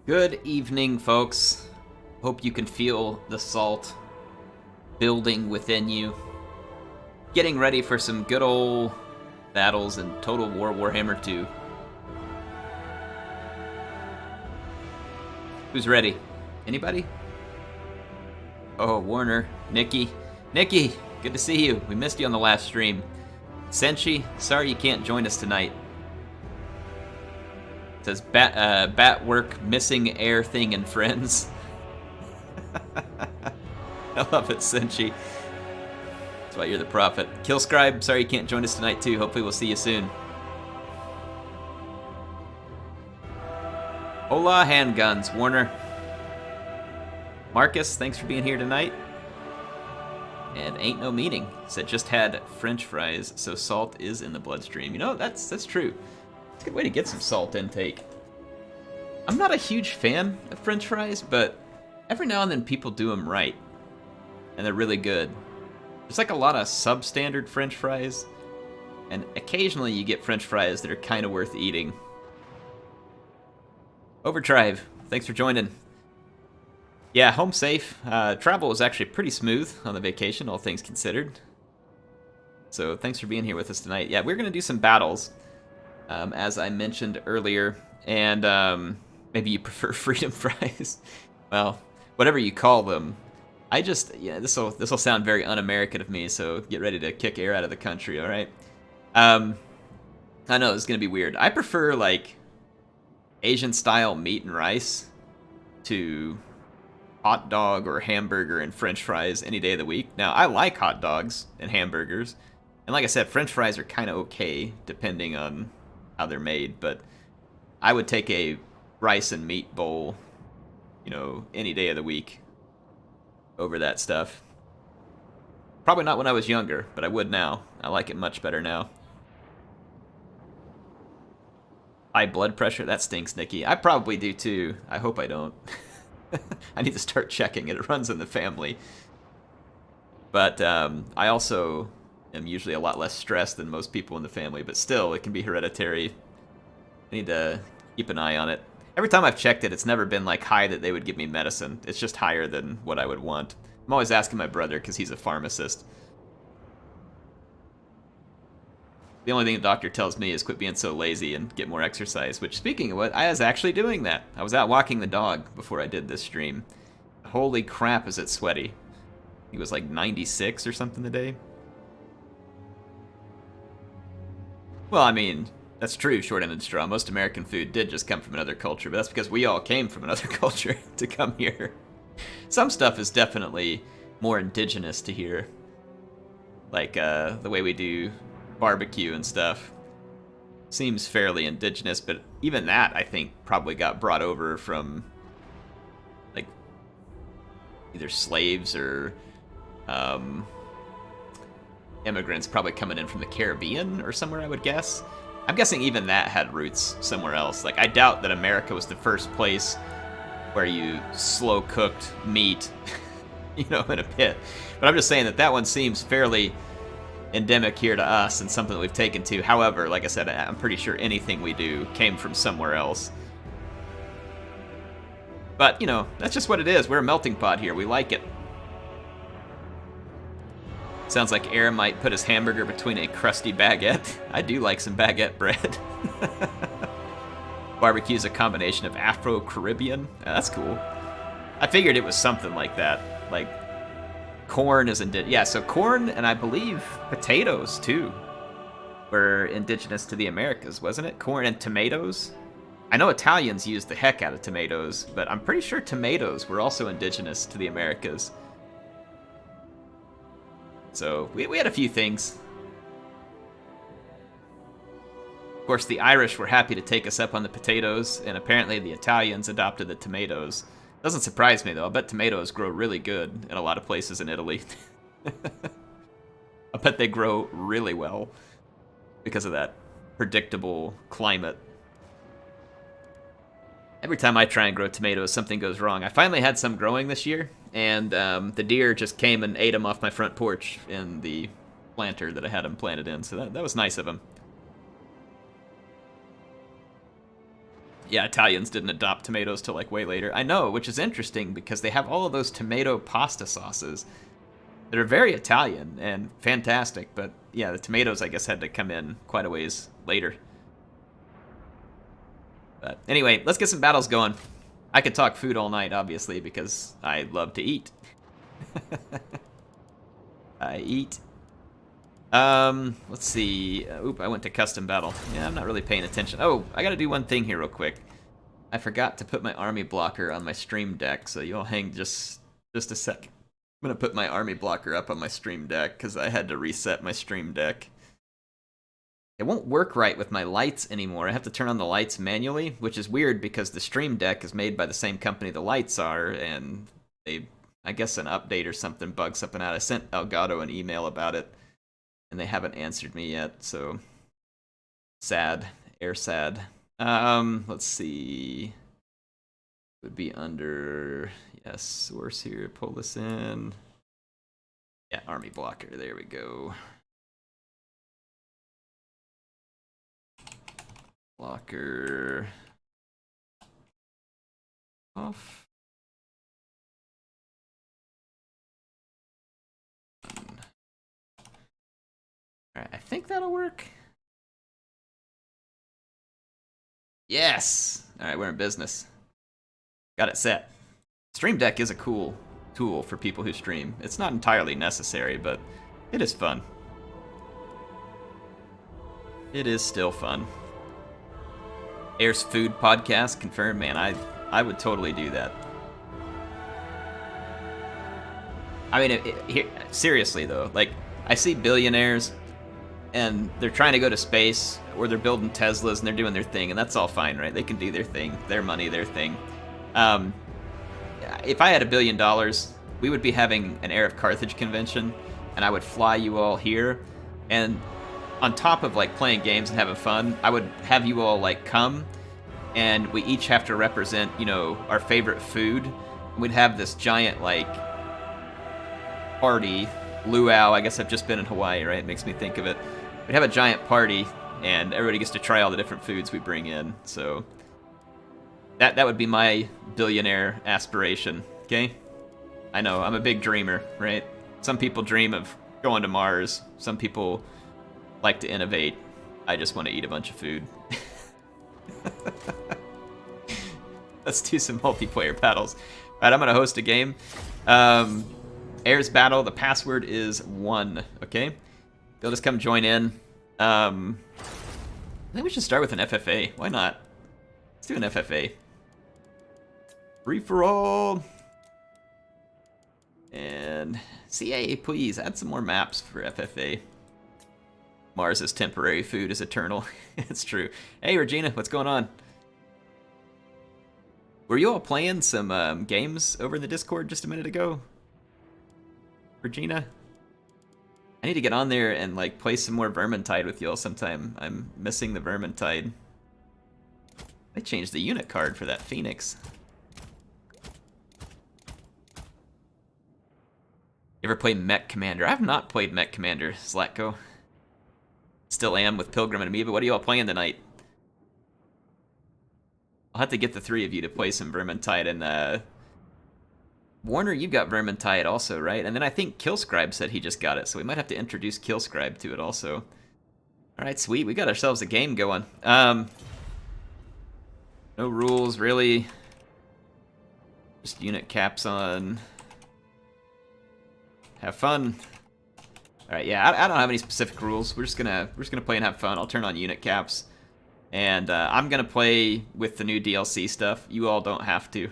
Good evening, folks. Hope you can feel the salt building within you. Getting ready for some good old battles in Total War Warhammer 2. Who's ready? Anybody? Oh, Warner, Nikki. Nikki, good to see you. We missed you on the last stream. Senshi, sorry you can't join us tonight. It says bat work, missing air thing, and friends. I love it, Senshi. That's why you're the prophet. Killscribe, sorry you can't join us tonight too. Hopefully we'll see you soon. Hola, handguns, Warner. Marcus, thanks for being here tonight. And ain't no meaning. Said just had French fries, so salt is in the bloodstream. You know, that's true. It's a good way to get some salt intake. I'm not a huge fan of French fries, but every now and then people do them right. And they're really good. There's like a lot of substandard French fries, and occasionally you get French fries that are kind of worth eating. Overdrive, thanks for joining. Yeah, home safe. Travel was actually pretty smooth on the vacation, all things considered. So thanks for being here with us tonight. Yeah, we're going to do some battles, as I mentioned earlier. And maybe you prefer freedom fries. Well, whatever you call them. This will sound very un-American of me, so get ready to kick air out of the country, all right? I know, it's going to be weird. I prefer, like, Asian-style meat and rice to hot dog or hamburger and French fries any day of the week. Now, I like hot dogs and hamburgers, and like I said, French fries are kind of okay depending on how they're made, but I would take a rice and meat bowl, you know, any day of the week over that stuff. Probably not when I was younger, but I would now. I like it much better now. High blood pressure? That stinks, Nikki. I probably do too. I hope I don't. I need to start checking it. It runs in the family. But I also am usually a lot less stressed than most people in the family, but still, it can be hereditary. I need to keep an eye on it. Every time I've checked it, it's never been like high that they would give me medicine. It's just higher than what I would want. I'm always asking my brother because he's a pharmacist. The only thing the doctor tells me is quit being so lazy and get more exercise, which, speaking of what, I was actually doing that. I was out walking the dog before I did this stream. Holy crap, is it sweaty. He was like 96 or something today. Well, I mean, that's true, short end of the straw. Most American food did just come from another culture, but that's because we all came from another culture to come here. Some stuff is definitely more indigenous to here. Like the way we do barbecue and stuff seems fairly indigenous, but even that I think probably got brought over from like either slaves or immigrants probably coming in from the Caribbean or somewhere, I would guess. I'm guessing even that had roots somewhere else. Like, I doubt that America was the first place where you slow cooked meat, you know, in a pit. But I'm just saying that one seems fairly endemic here to us and something that we've taken to. However, like I said, I'm pretty sure anything we do came from somewhere else. But, you know, that's just what it is. We're a melting pot here. We like it. Sounds like Aaron might put his hamburger between a crusty baguette. I do like some baguette bread. Barbecue's a combination of Afro-Caribbean. That's cool. I figured it was something like that. Like, corn is indigenous. Yeah, so corn and I believe potatoes, too, were indigenous to the Americas, wasn't it? Corn and tomatoes. I know Italians used the heck out of tomatoes, but I'm pretty sure tomatoes were also indigenous to the Americas. So we had a few things. Of course, the Irish were happy to take us up on the potatoes, and apparently the Italians adopted the tomatoes. Doesn't surprise me, though. I bet tomatoes grow really good in a lot of places in Italy. I bet they grow really well because of that predictable climate. Every time I try and grow tomatoes, something goes wrong. I finally had some growing this year, and the deer just came and ate them off my front porch in the planter that I had them planted in, so that was nice of them. Yeah, Italians didn't adopt tomatoes till like way later. I know, which is interesting because they have all of those tomato pasta sauces that are very Italian and fantastic, but yeah, the tomatoes I guess had to come in quite a ways later. But anyway, let's get some battles going. I could talk food all night, obviously, because I love to eat. I eat. Let's see. Oop, I went to custom battle. Yeah, I'm not really paying attention. Oh, I gotta do one thing here real quick. I forgot to put my army blocker on my stream deck, so you all hang just a sec. I'm gonna put my army blocker up on my stream deck because I had to reset my stream deck. It won't work right with my lights anymore. I have to turn on the lights manually, which is weird because the stream deck is made by the same company the lights are, and they, I guess an update or something bugged something out. I sent Elgato an email about it, and they haven't answered me yet, so sad. Air sad. Let's see. Would be under, yes, source here. Pull this in. Yeah, army blocker. There we go. Blocker off. Alright, I think that'll work. Yes! Alright, we're in business. Got it set. Stream Deck is a cool tool for people who stream. It's not entirely necessary, but it is fun. It is still fun. Air's Food Podcast confirmed. Man, I would totally do that. I mean, seriously though, like I see billionaires and they're trying to go to space, or they're building Teslas and they're doing their thing, and that's all fine, right? They can do their thing, their money, their thing. If I had $1 billion, we would be having an HeirofCarthage convention, and I would fly you all here, and on top of like playing games and having fun, I would have you all like come, and we each have to represent, you know, our favorite food. We'd have this giant like party, luau. I guess I've just been in Hawaii, right? It makes me think of it. We'd have a giant party, and everybody gets to try all the different foods we bring in. So that would be my billionaire aspiration. Okay, I know I'm a big dreamer, right? Some people dream of going to Mars. Some people like to innovate. I just want to eat a bunch of food. Let's do some multiplayer battles. All right, I'm gonna host a game. Air's battle. The password is 1. Okay, you'll just come join in. I think we should start with an FFA. Why not? Let's do an FFA. Free for all. And CA, please add some more maps for FFA. Mars is temporary, food is eternal. It's true. Hey, Regina, what's going on? Were you all playing some games over in the Discord just a minute ago? Regina? I need to get on there and like play some more Vermintide with y'all sometime. I'm missing the Vermintide. They changed the unit card for that Phoenix. You ever played Mech Commander? I have not played Mech Commander, Slatko. Still am with Pilgrim and Amoeba. What are you all playing tonight? I'll have to get the 3 of you to play some Vermintide, and Warner, you got Vermintide also, right? And then I think Killscribe said he just got it, so we might have to introduce Killscribe to it also. Alright, sweet. We got ourselves a game going. No rules, really. Just unit caps on. Have fun. Alright, yeah, I don't have any specific rules. We're just gonna play and have fun. I'll turn on unit caps. And I'm gonna play with the new DLC stuff. You all don't have to.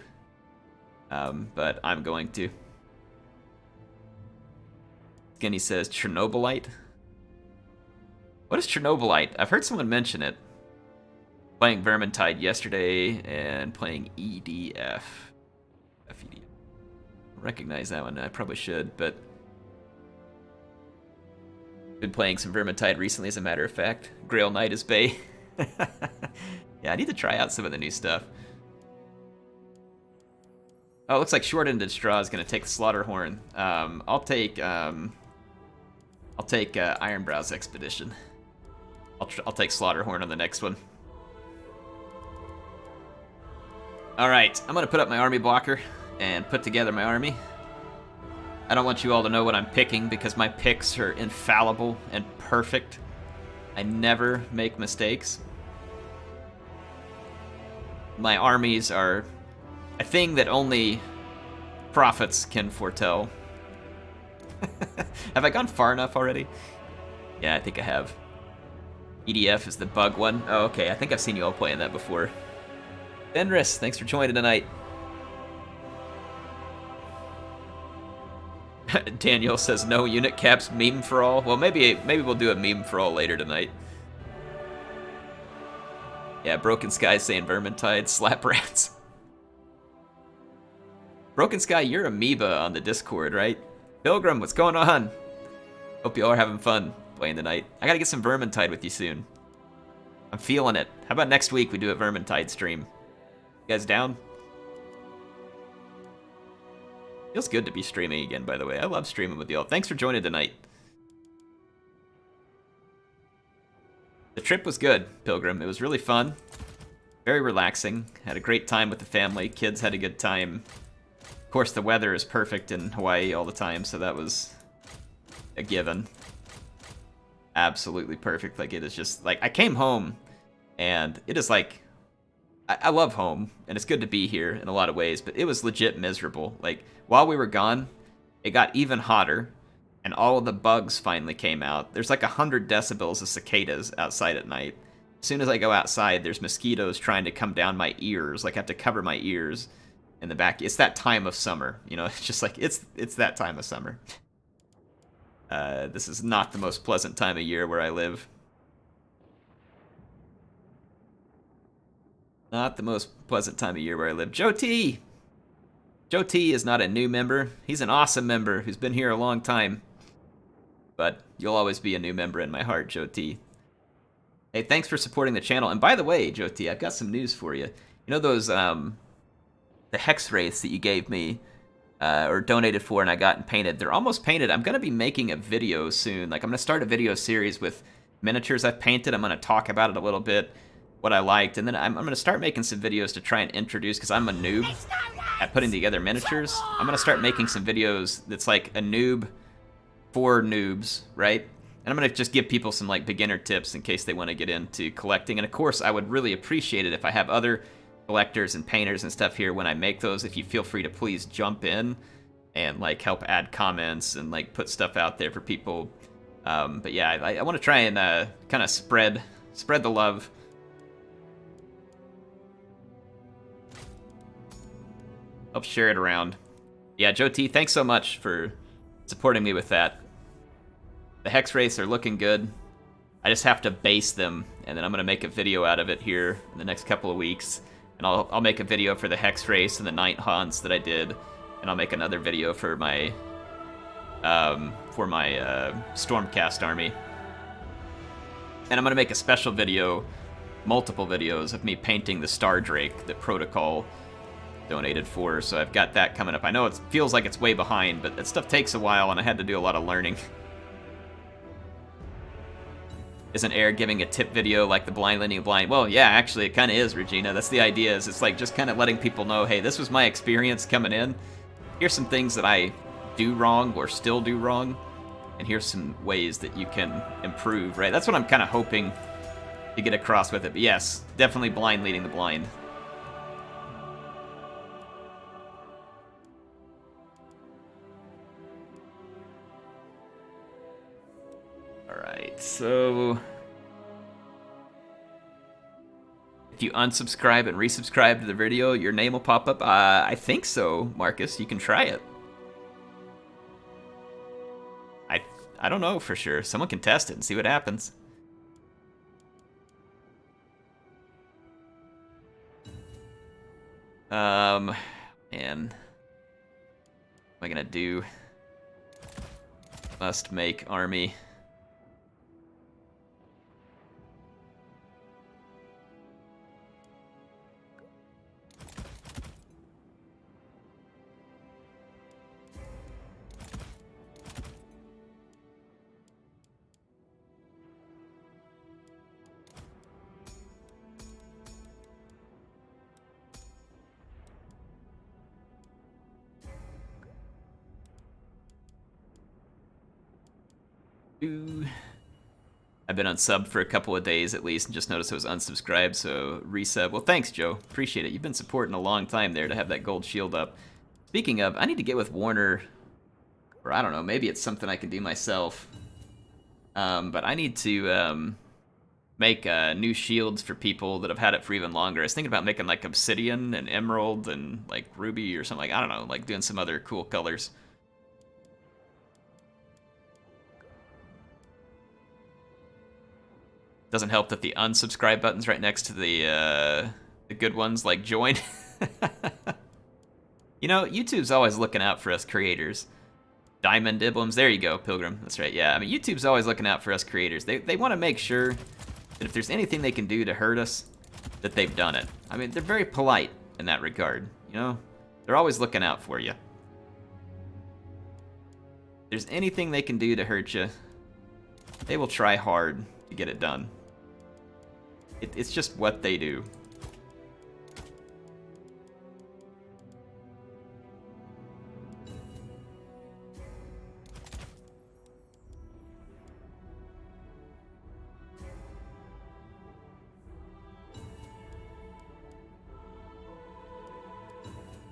But I'm going to. Skinny says Chernobylite. What is Chernobylite? I've heard someone mention it. Playing Vermintide yesterday and playing EDF. FEDF. Recognize that one. I probably should, but been playing some Vermintide recently, as a matter of fact. Grail Knight is Bay. Yeah, I need to try out some of the new stuff. Oh, it looks like Short-Ended Straw is going to take the Slaughterhorn. I'll take Ironbrow's Expedition. I'll take Slaughterhorn on the next one. Alright, I'm gonna put up my army blocker and put together my army. I don't want you all to know what I'm picking because my picks are infallible and perfect. I never make mistakes. My armies are a thing that only prophets can foretell. Have I gone far enough already? Yeah, I think I have. EDF is the bug one. Oh, okay, I think I've seen you all playing that before. Benris, thanks for joining tonight. Daniel says no unit caps meme for all. Well, maybe we'll do a meme for all later tonight. Yeah, Broken Sky saying Vermintide, slap rats. Broken Sky, you're amoeba on the Discord, right? Pilgrim, what's going on? Hope you all are having fun playing tonight. I gotta get some Vermintide with you soon. I'm feeling it. How about next week we do a Vermintide stream? You guys down? Feels good to be streaming again, by the way. I love streaming with y'all. Thanks for joining tonight. The trip was good, Pilgrim. It was really fun. Very relaxing. Had a great time with the family. Kids had a good time. Of course, the weather is perfect in Hawaii all the time, so that was a given. Absolutely perfect. Like, it is just, like, I came home, and it is like, I love home, and it's good to be here in a lot of ways, but it was legit miserable. Like, while we were gone, it got even hotter, and all of the bugs finally came out. There's like 100 decibels of cicadas outside at night. As soon as I go outside, there's mosquitoes trying to come down my ears. Like, I have to cover my ears in the back. It's that time of summer, you know? It's just like, it's that time of summer. This is not the most pleasant time of year where I live. Not the most pleasant time of year where I live. Joe T! Joe T is not a new member. He's an awesome member who's been here a long time. But you'll always be a new member in my heart, Joe T. Hey, thanks for supporting the channel. And by the way, Joe T, I've got some news for you. You know those, the Hex Wraiths that you gave me, or donated for and I got painted? They're almost painted. I'm going to be making a video soon. Like, I'm going to start a video series with miniatures I've painted. I'm going to talk about it a little bit, what I liked, and then I'm going to start making some videos to try and introduce, because I'm a noob at putting together miniatures. I'm going to start making some videos that's like a noob for noobs, right? And I'm going to just give people some like beginner tips in case they want to get into collecting. And of course, I would really appreciate it if I have other collectors and painters and stuff here when I make those. If you feel free to please jump in and like help add comments and like put stuff out there for people. But yeah, I want to try and kind of spread the love. Help share it around. Yeah, Joe T, thanks so much for supporting me with that. The Hex Wraiths are looking good. I just have to base them, and then I'm going to make a video out of it here in the next couple of weeks. And I'll make a video for the Hex Wraiths and the Night Haunts that I did, and I'll make another video for my Stormcast army. And I'm going to make a special video, multiple videos, of me painting the Star Drake that Protocol donated for, so I've got that coming up. I know it feels like it's way behind, but that stuff takes a while, and I had to do a lot of learning. Isn't Air giving a tip video like the blind leading blind? Well, yeah, actually, it kind of is, Regina. That's the idea, is it's like just kind of letting people know, hey, this was my experience coming in. Here's some things that I do wrong or still do wrong, and here's some ways that you can improve, right? That's what I'm kind of hoping to get across with it. But yes, definitely blind leading the blind. Alright, so if you unsubscribe and resubscribe to the video, your name will pop up. I think so, Marcus. You can try it. I don't know for sure. Someone can test it and see what happens. Man. What am I gonna do? Must make army. Ooh. I've been unsub for a couple of days at least and just noticed I was unsubscribed, so resub. Well, thanks, Joe. Appreciate it. You've been supporting a long time there to have that gold shield up. Speaking of, I need to get with Warner, or I don't know, maybe it's something I can do myself. But I need to make new shields for people that have had it for even longer. I was thinking about making like obsidian and emerald and like ruby or something like, I don't know, like doing some other cool colors. Doesn't help that the unsubscribe button's right next to the good ones like join. You know, YouTube's always looking out for us creators. Diamond Emblems, there you go, Pilgrim. That's right, yeah. I mean, YouTube's always looking out for us creators. They want to make sure that if there's anything they can do to hurt us, that they've done it. I mean, they're very polite in that regard, you know? They're always looking out for you. If there's anything they can do to hurt you, they will try hard to get it done. It's just what they do.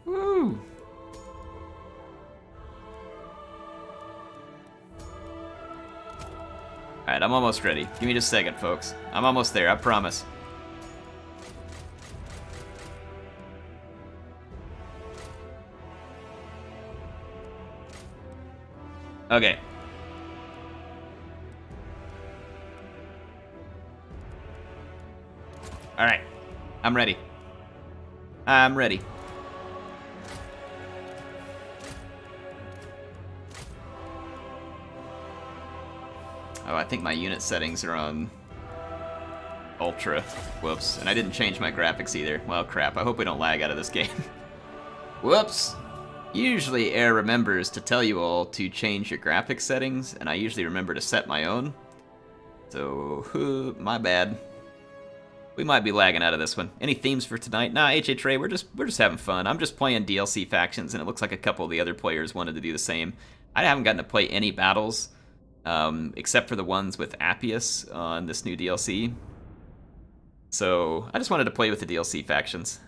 Woo! Alright, I'm almost ready. Give me just a second, folks. I'm almost there, I promise. Okay. Alright. I'm ready. I'm ready. Oh, I think my unit settings are on Ultra. Whoops. And I didn't change my graphics either. Well, crap. I hope we don't lag out of this game. Whoops. Usually Air remembers to tell you all to change your graphics settings, and I usually remember to set my own. So, my bad. We might be lagging out of this one. Any themes for tonight? Nah, HH Ray, we're just having fun. I'm just playing DLC factions, and it looks like a couple of the other players wanted to do the same. I haven't gotten to play any battles, except for the ones with Appius on this new DLC. So, I just wanted to play with the DLC factions.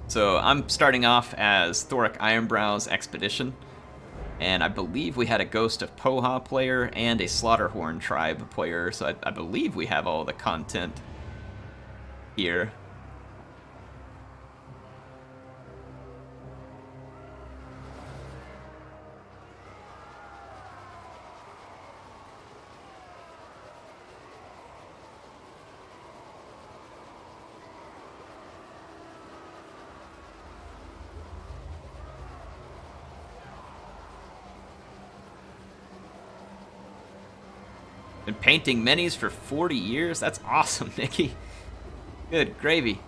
So, I'm starting off as Thoric Ironbrow's Expedition. And I believe we had a Ghost of Poha player and a Slaughterhorn Tribe player, so I believe we have all the content here. Been painting minis for 40 years? That's awesome, Nikki. Good gravy.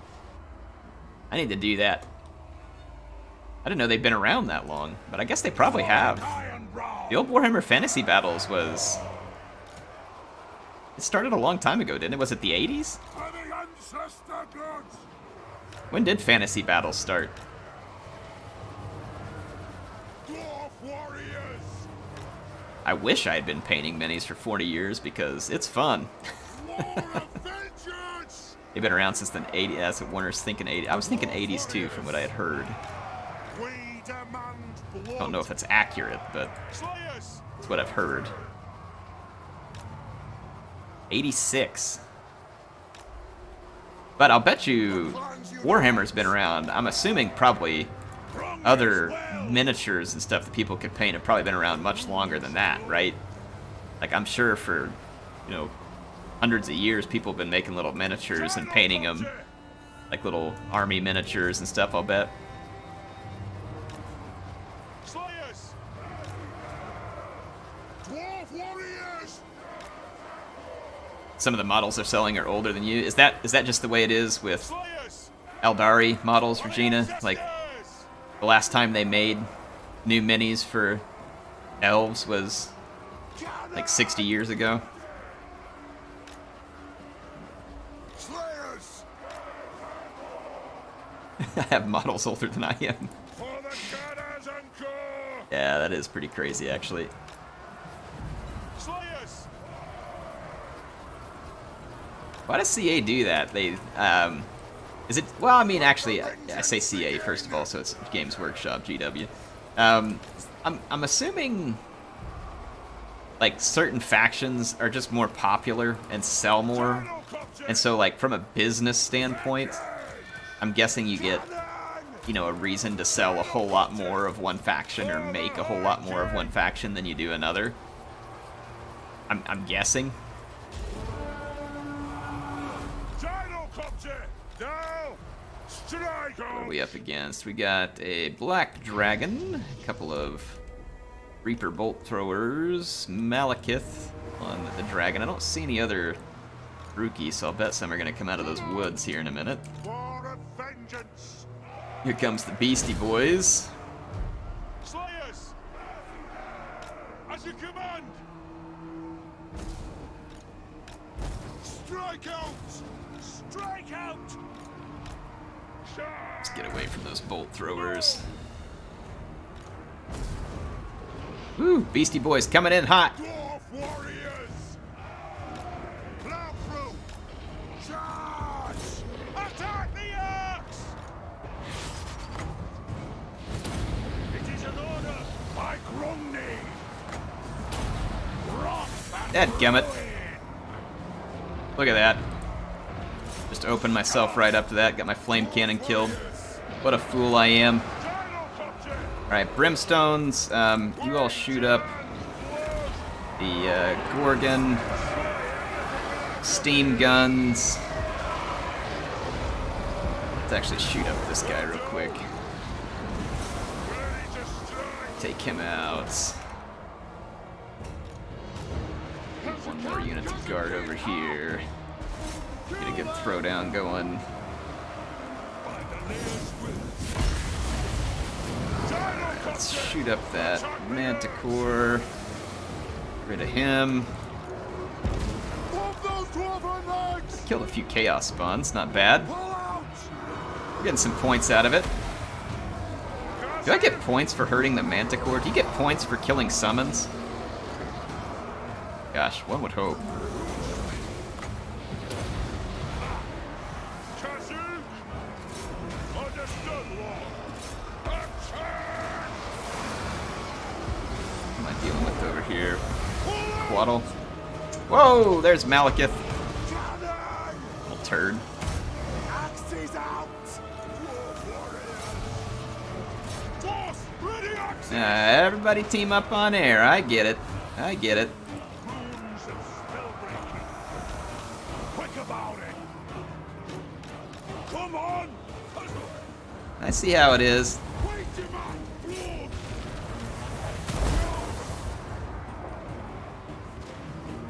I need to do that. I didn't know they'd been around that long, but I guess they probably have. The old Warhammer Fantasy Battles was... It started a long time ago, didn't it? Was it the 80s? When did Fantasy Battles start? I wish I had been painting minis for 40 years because it's fun. They've been around since the 80s. That's what Warner's thinking 80s. I was thinking 80s too from what I had heard. I don't know if that's accurate, but that's what I've heard. 86. But I'll bet you Warhammer's been around. I'm assuming probably other miniatures and stuff that people could paint have probably been around much longer than that, right? Like, I'm sure for, you know, hundreds of years people have been making little miniatures and painting them, like little army miniatures and stuff, I'll bet. Some of the models they're selling are older than you. Is that just the way it is with Eldari models, Regina? Like, the last time they made new minis for elves was like 60 years ago. I have models older than I am. Yeah, that is pretty crazy, actually. Slayers! Why does CA do that? They, is it, well, I mean, actually, I say CA, first of all, so it's Games Workshop, GW. I'm assuming, like, certain factions are just more popular and sell more, and so, like, from a business standpoint, I'm guessing you get, you know, a reason to sell a whole lot more of one faction or make a whole lot more of one faction than you do another. I'm guessing. What are we up against? We got a Black Dragon, a couple of Reaper Bolt Throwers, Malekith on the Dragon. I don't see any other rookies, so I'll bet some are going to come out of those woods here in a minute. Here comes the Beastie Boys. Slayers! As you command! Strike out! Strike out! Let's get away from those bolt throwers. Woo! Beastie Boys coming in hot. Dwarf warriors! Plow through! Charge! Attack the axe! It is an order by Gromney! Dadgummit. Look at that. Just opened myself right up to that. Got my flame cannon killed. What a fool I am. Alright, Brimstones. You all shoot up the Gorgon. Steam guns. Let's actually shoot up this guy real quick. Take him out. One more unit to guard over here. Get a good throwdown going. Right, let's shoot up that Manticore. Get rid of him. Killed a few Chaos Spawns, not bad. We're getting some points out of it. Do I get points for hurting the Manticore? Do you get points for killing summons? Gosh, one would hope. What am I dealing with over here? Quaddle. Whoa, there's Malekith. Little turd. Everybody team up on air. I get it. I get it. I see how it is.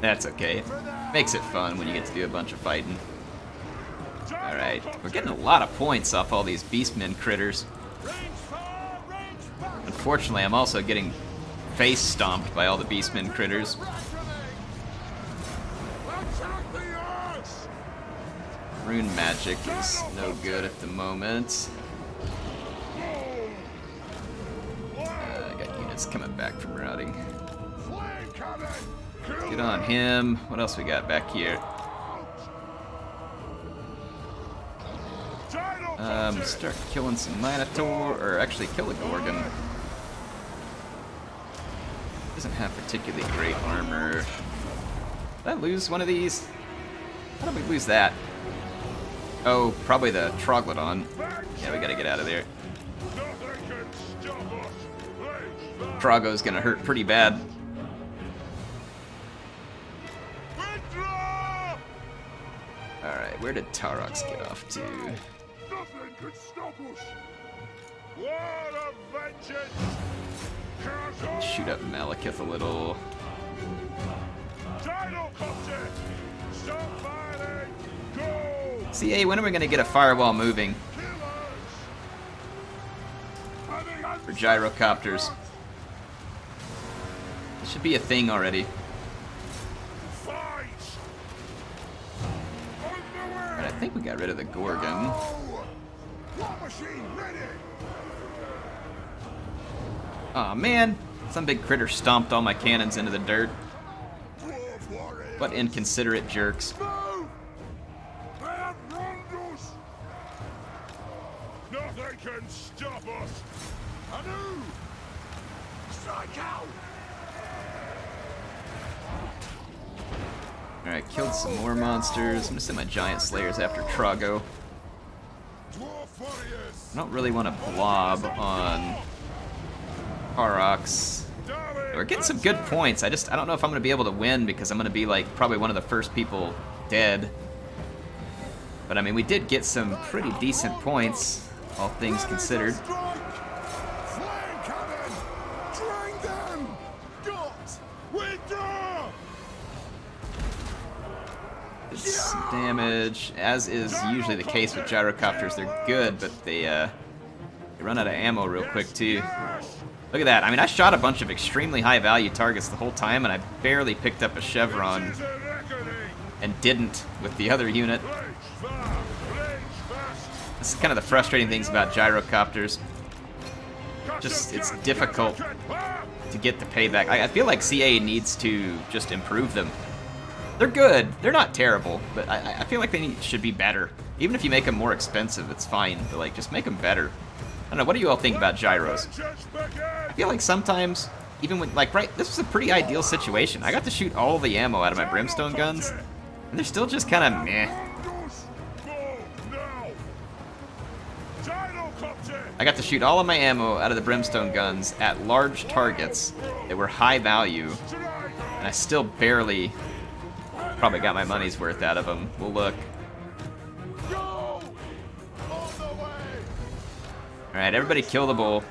That's okay. Makes it fun when you get to do a bunch of fighting. Alright, we're getting a lot of points off all these Beastmen critters. Unfortunately, I'm also getting face stomped by all the Beastmen critters. Rune magic is no good at the moment. I got units coming back from routing. Get on him. What else we got back here? Start killing some Minotaur, or actually kill a Gorgon. Doesn't have particularly great armor. Did I lose one of these? How did we lose that? Oh, probably the Troglodon. Yeah, we gotta get out of there. Trogo's gonna hurt pretty bad. Alright, where did Tarox get off to? Nothing could stop us. What a vengeance! Shoot up Malekith a little. Stop fighting! Go! CA, when are we gonna get a firewall moving? For gyrocopters. It should be a thing already. But I think we got rid of the Gorgon. Aw, man. Some big critter stomped all my cannons into the dirt. Dwarf warriors. What inconsiderate jerks. Move! They have wronged us. Nothing can stop us. Anu! Strike out! Alright, killed some more monsters. I'm gonna send my giant slayers after Trago. Dwarf warriors. I don't really want to blob on Aurochs. We're getting some good points. I don't know if I'm going to be able to win because I'm going to be like probably one of the first people dead. But I mean, we did get some pretty decent points, all things considered. Flame cannon! Drain them! Got! Withdraw! Did some damage, as is usually the case with gyrocopters. They're good, but they run out of ammo real quick too. Look at that. I mean, I shot a bunch of extremely high-value targets the whole time, and I barely picked up a chevron This is a reckoning! and didn't with the other unit. Blaze fire! Blaze fast! This is kind of the frustrating things about gyrocopters. Just, it's difficult to get the payback. I feel like CA needs to just improve them. They're good. They're not terrible, but I feel like they should be better. Even if you make them more expensive, it's fine, but like, just make them better. I don't know, what do you all think about gyros? I feel like sometimes, even when, like, right, this was a pretty ideal situation. I got to shoot all the ammo out of my brimstone guns, and they're still just kind of meh. I got to shoot all of my ammo out of the brimstone guns at large targets that were high value, and I still barely probably got my money's worth out of them. We'll look. Alright, everybody kill the bull.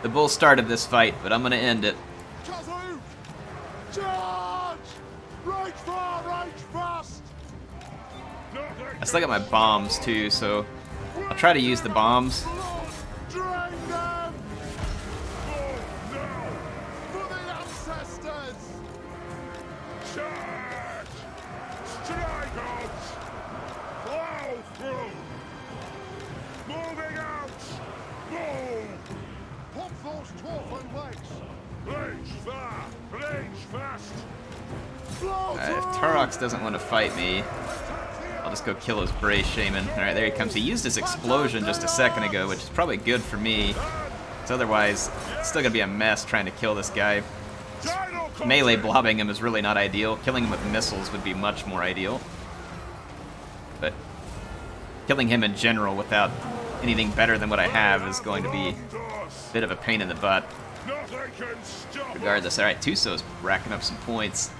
The bull started this fight, but I'm gonna end it. I still got my bombs too, so I'll try to use the bombs. If Tarox doesn't want to fight me, I'll just go kill his Bray Shaman. Alright, there he comes. He used his explosion just a second ago, which is probably good for me. Because otherwise, it's still going to be a mess trying to kill this guy. Just melee blobbing him is really not ideal. Killing him with missiles would be much more ideal. But killing him in general without anything better than what I have is going to be a bit of a pain in the butt. Regardless, alright, Tuso's racking up some points.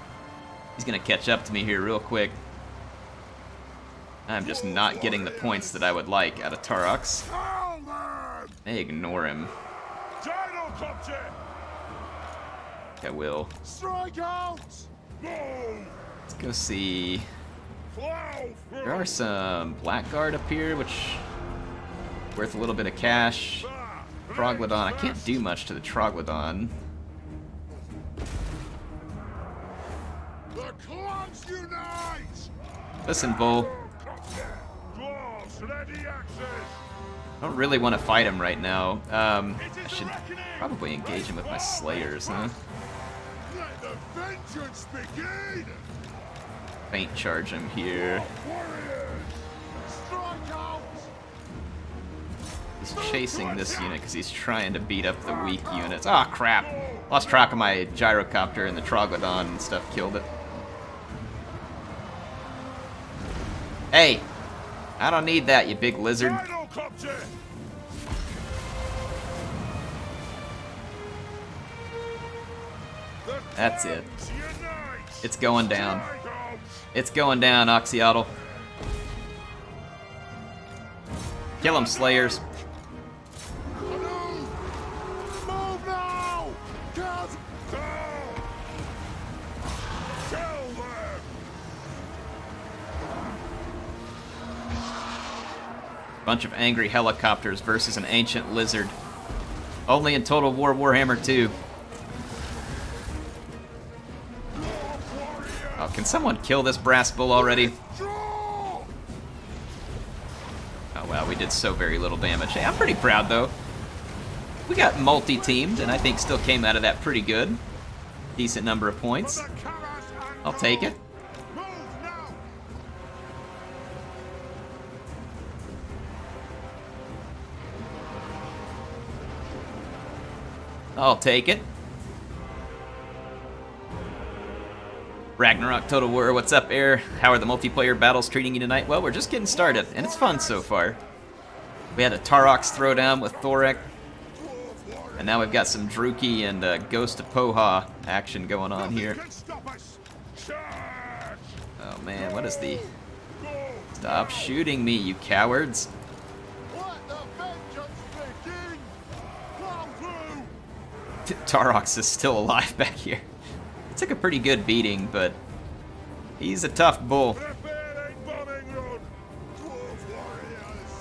He's going to catch up to me here real quick. I'm just not getting the points that I would like out of Tarox. I ignore him. I will. Let's go see. There are some Blackguard up here, which worth a little bit of cash. Troglodon. I can't do much to the Troglodon. Listen, Bull. I don't really want to fight him right now. I should probably engage him with my Slayers, huh? Faint charge him here. He's chasing this unit because he's trying to beat up the weak units. Ah, crap! Lost track of my gyrocopter and the Troglodon and stuff killed it. Hey! I don't need that, you big lizard. That's it. It's going down. It's going down, Oxyotl. Kill him, Slayers. Bunch of angry helicopters versus an ancient lizard. Only in Total War Warhammer 2. Oh Can someone kill this brass bull already? Draw! Oh wow, we did so very little damage. Hey, I'm pretty proud though. We got multi-teamed, and I think still came out of that pretty good. Decent number of points. For the colours and I'll take it. Move now! I'll take it. Ragnarok Total War, what's up, Air? How are the multiplayer battles treating you tonight? Well, we're just getting started, and it's fun so far. We had a Tarox throwdown with Thorek, and now we've got some Druki and Ghost of Poha action going on here. Can stop us! Charge! Oh man, what is the... Stop shooting me, you cowards. Let the vengeance begin! Plow through! Tarox is still alive back here. Took a pretty good beating, but he's a tough bull. Prepare a bombing run! Dwarf warriors!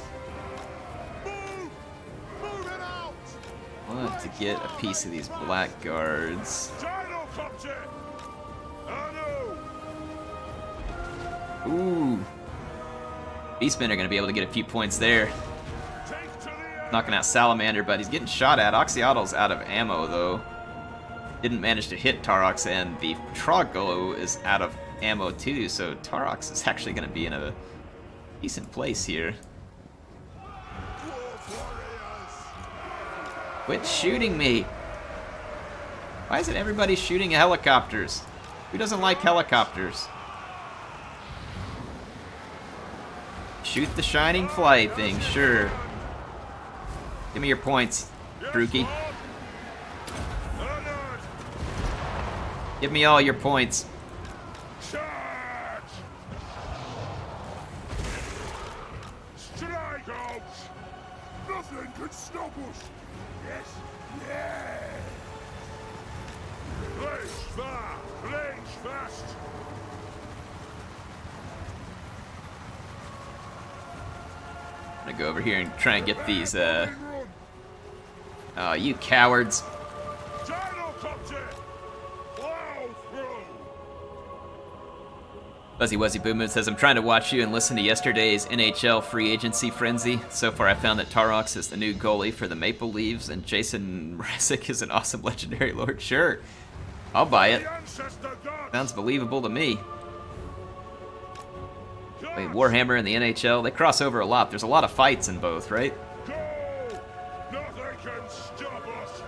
Move! Move it out! Want to get a piece of these blackguards. Gyrocopter! Anu! Ooh. Beastmen are going to be able to get a few points there. Take to the air! Knocking out Salamander, but he's getting shot at. Oxyotl's out of ammo, though. Didn't manage to hit Tarox, and the Troglo is out of ammo, too, so Tarox is actually going to be in a decent place here. Dwarf warriors! Quit shooting me! Why isn't everybody shooting helicopters? Who doesn't like helicopters? Shoot the shining fly thing, sure. Give me your points, Druki. Honored! Give me all your points. Charge! Strike out! Nothing can stop us! Yes! Yes! Range far! Range fast! I'm gonna go over here and try and get these, Run! oh, you cowards. Gyrocopter! Plow through! Fuzzy Wuzzy Boo Moon says, I'm trying to watch you and listen to yesterday's NHL free agency frenzy. So far, I found that Tarox is the new goalie for the Maple Leafs, and Jason Mrazek is an awesome legendary lord. Sure, I'll buy it. The ancestor gods! Sounds believable to me. Wait, Warhammer and the NHL, they cross over a lot. There's a lot of fights in both, right? Go! Nothing can stop us!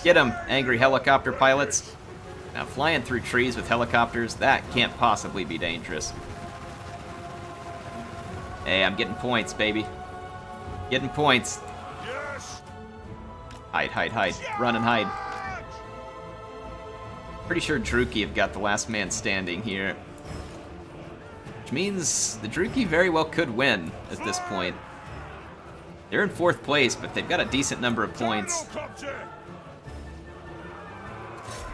Get them, angry helicopter pilots. Now, flying through trees with helicopters, that can't possibly be dangerous. Hey, I'm getting points, baby. Getting points. Yes! Hide, hide, hide. Run and hide. Charge! Pretty sure Druki have got the last man standing here. Which means the Druki very well could win at this point. They're in 4th place, but they've got a decent number of points. Gyrocopter!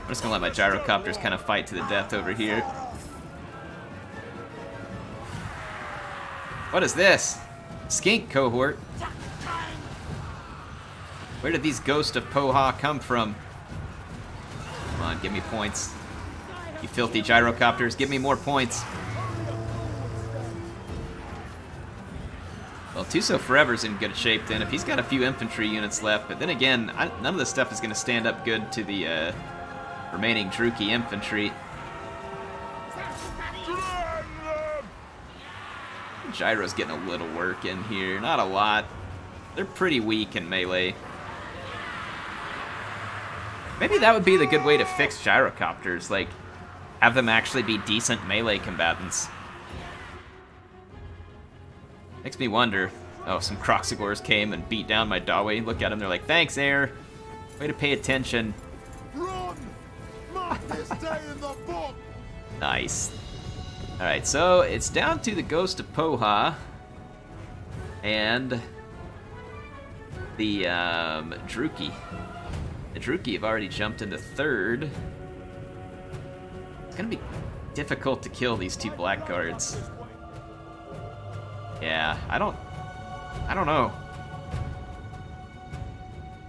I'm just gonna let my gyrocopters kind of fight to the death over here. What is this? Skink cohort? Where did these Ghost of Poha come from? Come on, give me points. You filthy gyrocopters, give me more points. Well, Tuso Forever's in good shape then, if he's got a few infantry units left, but then again, none of this stuff is going to stand up good to the remaining Druki infantry. Drown them! Gyro's getting a little work in here, not a lot. They're pretty weak in melee. Maybe that would be the good way to fix gyrocopters, like, have them actually be decent melee combatants. Makes me wonder. Oh, some Croxigors came and beat down my Dawe. Look at them, they're like, thanks, Air. Way to pay attention. Run! Mark this day in the book! Nice. Alright, so it's down to the Ghost of Poha and the Druki. The Druki have already jumped into 3rd. It's gonna be difficult to kill these 2 blackguards. Yeah, I don't know.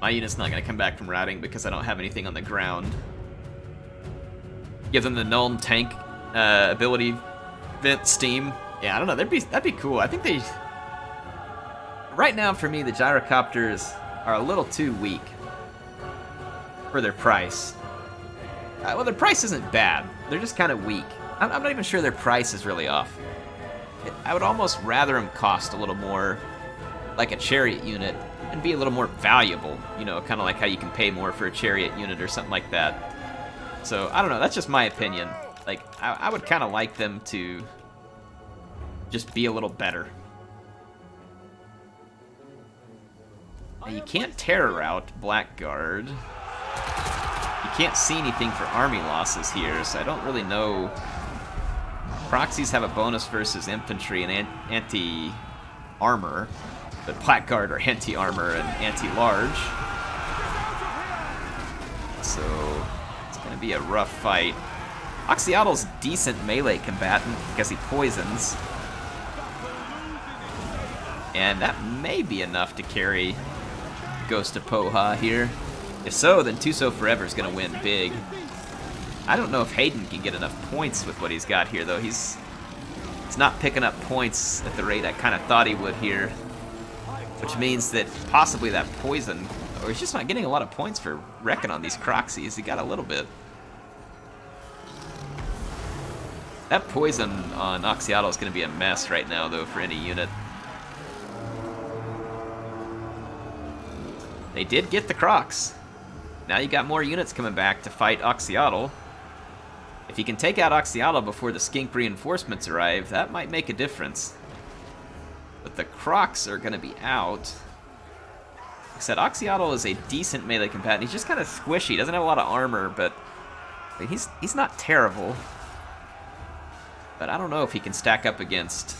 My unit's not gonna come back from routing because I don't have anything on the ground. Give them the null tank ability vent steam. Yeah, I don't know. That'd be cool. I think they... Right now, for me, the gyrocopters are a little too weak for their price. Well, their price isn't bad. They're just kind of weak. I'm not even sure their price is really off. I would almost rather them cost a little more, like a chariot unit, and be a little more valuable. You know, kind of like how you can pay more for a chariot unit or something like that. So, I don't know. That's just my opinion. Like, I would kind of like them to just be a little better. Now, you can't terror out Blackguard. You can't see anything for army losses here, so I don't really know. Proxies have a bonus versus infantry and anti-armor, but Blackguard are anti-armor and anti-large. So it's going to be a rough fight. Oxyottl's decent melee combatant because he poisons. And that may be enough to carry Ghost of Poha here. If so, then Tuso Forever is going to win big. I don't know if Hayden can get enough points with what he's got here, though. He's not picking up points at the rate I kind of thought he would here. Which means that possibly that poison, or he's just not getting a lot of points for wrecking on these Croxies. He got a little bit. That poison on Oxyotl is going to be a mess right now, though, for any unit. They did get the Crocs. Now you got more units coming back to fight Oxyotl. If you can take out Oxyotl before the skink reinforcements arrive, that might make a difference. But the Crocs are going to be out. Like I said, Oxyotl is a decent melee combatant. He's just kind of squishy. Doesn't have a lot of armor, but I mean, he's not terrible. But I don't know if he can stack up against,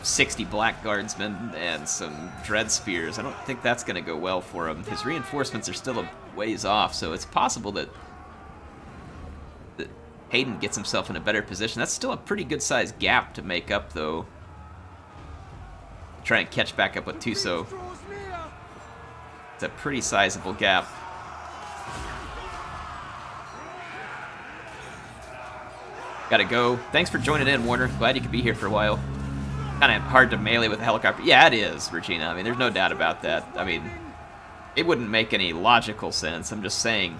60 Black Guardsmen and some Dread Spears. I don't think that's going to go well for him. His reinforcements are still a ways off, so it's possible that Hayden gets himself in a better position. That's still a pretty good-sized gap to make up, though. Try and catch back up with Tuso. It's a pretty sizable gap. Gotta go. Thanks for joining in, Warner. Glad you could be here for a while. Kind of hard to melee with a helicopter. Yeah, it is, Regina. I mean, there's no doubt about that. I mean, it wouldn't make any logical sense. I'm just saying,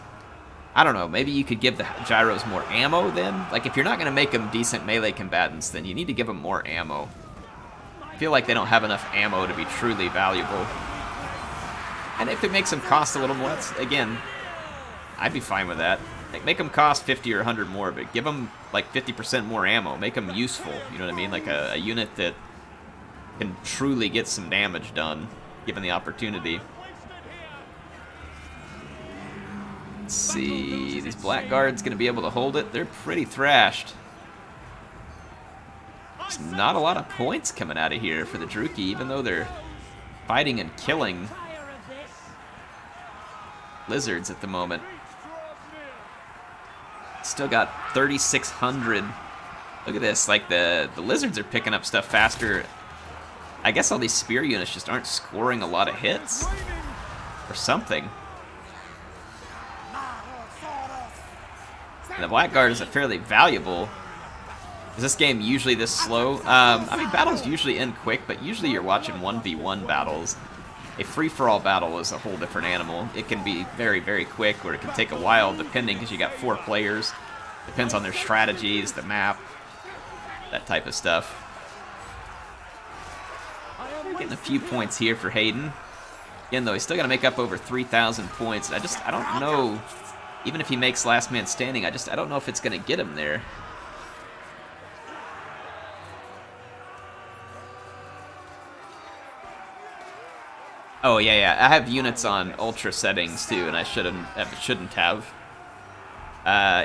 I don't know, maybe you could give the gyros more ammo then? Like, if you're not going to make them decent melee combatants, then you need to give them more ammo. I feel like they don't have enough ammo to be truly valuable. And if it makes them cost a little more, again, I'd be fine with that. Like, make them cost 50 or 100 more, but give them, like, 50% more ammo. Make them useful, you know what I mean? Like a unit that can truly get some damage done, given the opportunity. Let's see, these Blackguards going to be able to hold it? They're pretty thrashed. There's not a lot of points coming out of here for the Druki, even though they're fighting and killing lizards at the moment. Still got 3,600. Look at this, like the lizards are picking up stuff faster. I guess all these spear units just aren't scoring a lot of hits. Or something. And the Blackguard is a fairly valuable. Is this game usually this slow? I mean, battles usually end quick, but usually you're watching 1v1 battles. A free-for-all battle is a whole different animal. It can be very, very quick, or it can take a while, depending, because you got 4 players. Depends on their strategies, the map, that type of stuff. Getting a few points here for Hayden. Again, though, he's still got to make up over 3,000 points. I don't know, even if he makes last man standing, I don't know if it's going to get him there. Oh, yeah. I have units on ultra settings, too, and I shouldn't have.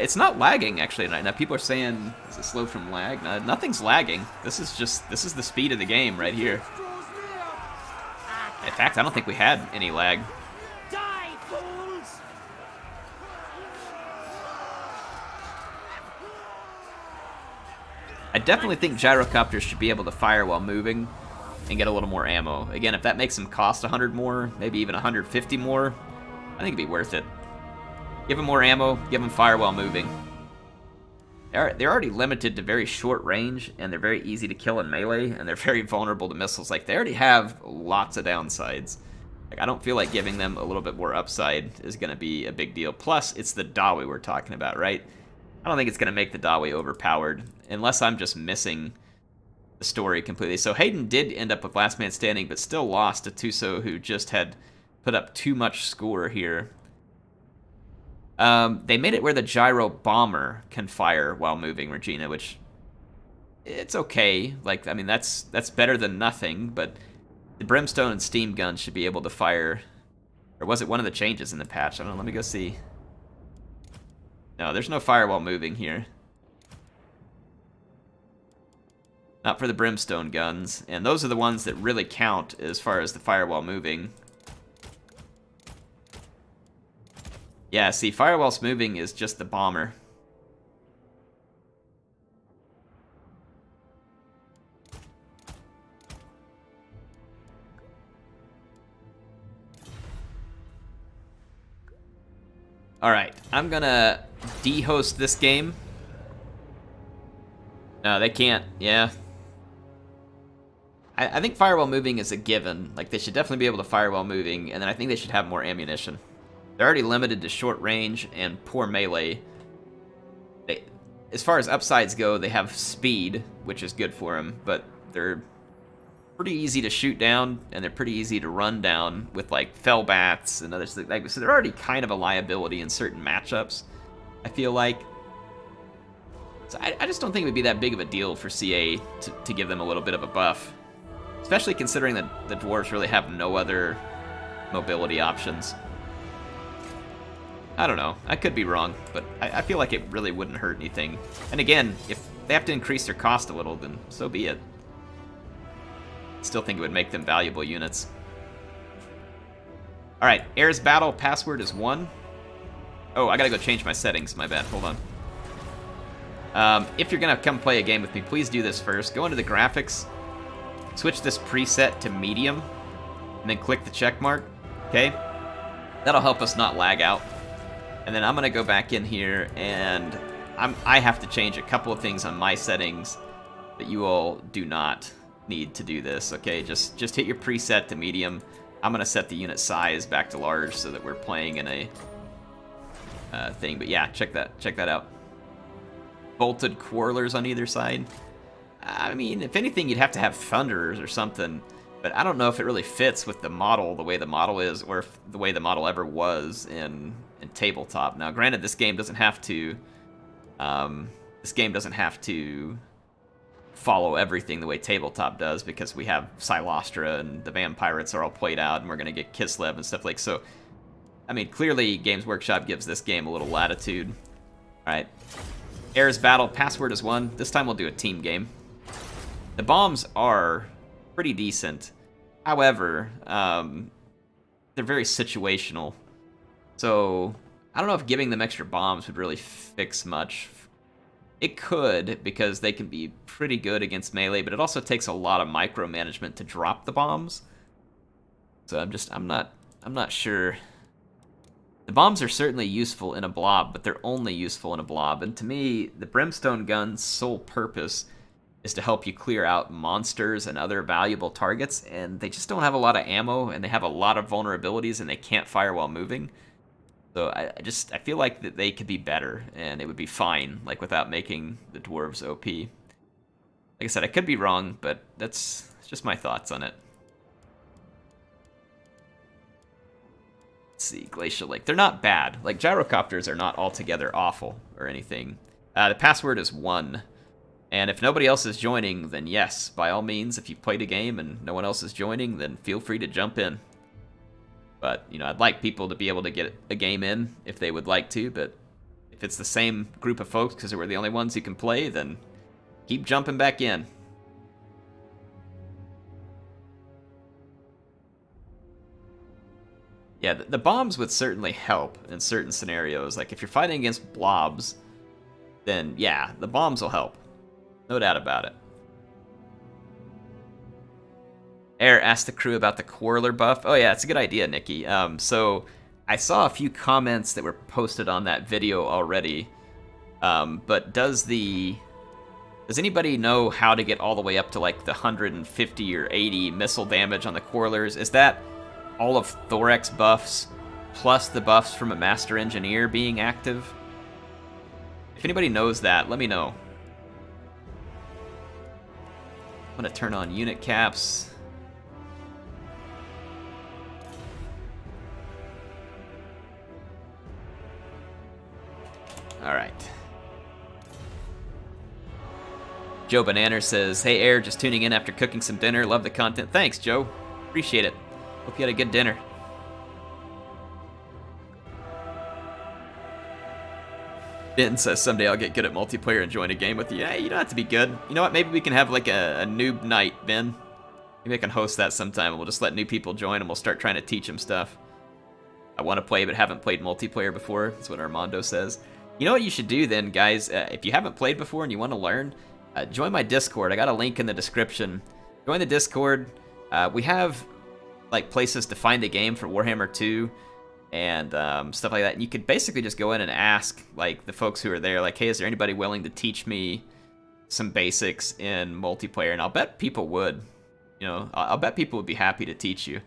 It's not lagging, actually, tonight. Now, people are saying, is it slow from lag? No, nothing's lagging. This is the speed of the game right here. In fact, I don't think we had any lag. Die, fools! I definitely think gyrocopters should be able to fire while moving and get a little more ammo. Again, if that makes them cost 100 more, maybe even 150 more, I think it'd be worth it. Give them more ammo, give them fire while moving. They're already limited to very short range, and they're very easy to kill in melee, and they're very vulnerable to missiles. Like, they already have lots of downsides. Like, I don't feel like giving them a little bit more upside is going to be a big deal. Plus, it's the Dawi we're talking about, right? I don't think it's going to make the Dawi overpowered, unless I'm just missing the story completely. So Hayden did end up with last man standing, but still lost to Tuso, who just had put up too much score here. They made it where the gyro bomber can fire while moving, Regina, which it's okay. Like, I mean, that's better than nothing, but the brimstone and steam guns should be able to fire. Or was it one of the changes in the patch? I don't know, let me go see. No, there's no fire while moving here. Not for the brimstone guns, and those are the ones that really count as far as the fire while moving. Yeah, see, fire whilst moving is just the bomber. Alright, I'm gonna de-host this game. No, they can't, yeah. I think fire while moving is a given. Like, they should definitely be able to fire while moving, and then I think they should have more ammunition. They're already limited to short range and poor melee. As far as upsides go, they have speed, which is good for them, but they're pretty easy to shoot down, and they're pretty easy to run down with, like, fell bats and others. Like, so they're already kind of a liability in certain matchups, I feel like. So I just don't think it would be that big of a deal for CA to give them a little bit of a buff. Especially considering that the dwarves really have no other mobility options. I don't know. I could be wrong, but I feel like it really wouldn't hurt anything. And again, if they have to increase their cost a little, then so be it. I still think it would make them valuable units. Alright, Air's Battle password is 1. Oh, I gotta go change my settings. My bad. Hold on. If you're gonna come play a game with me, please do this first. Go into the graphics, switch this preset to medium, and then click the check mark. Okay? That'll help us not lag out. And then I'm gonna go back in here, and I have to change a couple of things on my settings, but you all do not need to do this. Okay, just hit your preset to medium. I'm gonna set the unit size back to large so that we're playing in a thing. But yeah, check that out. Bolted quarrelers on either side. I mean, if anything, you'd have to have thunderers or something. But I don't know if it really fits with the model, the way the model is, or if the way the model ever was in tabletop. Now, granted, this game doesn't have to. This game doesn't have to follow everything the way tabletop does, because we have Silostra and the vampirates are all played out, and we're gonna get Kislev and stuff like so. I mean, clearly, Games Workshop gives this game a little latitude. All right, Air's Battle password is 1. This time we'll do a team game. The bombs are pretty decent. However, they're very situational. So, I don't know if giving them extra bombs would really fix much. It could, because they can be pretty good against melee, but it also takes a lot of micromanagement to drop the bombs. So I'm not sure. The bombs are certainly useful in a blob, but they're only useful in a blob. And to me, the Brimstone gun's sole purpose is to help you clear out monsters and other valuable targets, and they just don't have a lot of ammo, and they have a lot of vulnerabilities, and they can't fire while moving. So I feel like that they could be better, and it would be fine, like, without making the dwarves OP. Like I said, I could be wrong, but that's just my thoughts on it. Let's see, Glacial Lake. They're not bad. Like, gyrocopters are not altogether awful or anything. The password is 1. And if nobody else is joining, then yes, by all means, if you played a game and no one else is joining, then feel free to jump in. But, you know, I'd like people to be able to get a game in if they would like to, but if it's the same group of folks because we're the only ones who can play, then keep jumping back in. Yeah, the bombs would certainly help in certain scenarios. Like, if you're fighting against blobs, then yeah, the bombs will help. No doubt about it. Air asked the crew about the Quarreler buff. Oh yeah, it's a good idea, Nikki. So I saw a few comments that were posted on that video already, but does anybody know how to get all the way up to like the 150 or 80 missile damage on the Quarrelers? Is that all of Thorax buffs plus the buffs from a Master Engineer being active? If anybody knows that, let me know. I'm gonna turn on unit caps. Alright. Joe Bananer says, "Hey Air, just tuning in after cooking some dinner. Love the content." Thanks, Joe. Appreciate it. Hope you had a good dinner. Ben says, "Someday I'll get good at multiplayer and join a game with you." Hey, you don't have to be good. You know what? Maybe we can have like a noob night, Ben. Maybe I can host that sometime, and we'll just let new people join, and we'll start trying to teach them stuff. I want to play, but haven't played multiplayer before. That's what Armando says. You know what you should do then, guys? If you haven't played before and you want to learn, join my Discord. I got a link in the description. Join the Discord. We have like places to find a game for Warhammer 2 and stuff like that. And you could basically just go in and ask like the folks who are there, like, "Hey, is there anybody willing to teach me some basics in multiplayer?" And I'll bet people would. You know, I'll bet people would be happy to teach you.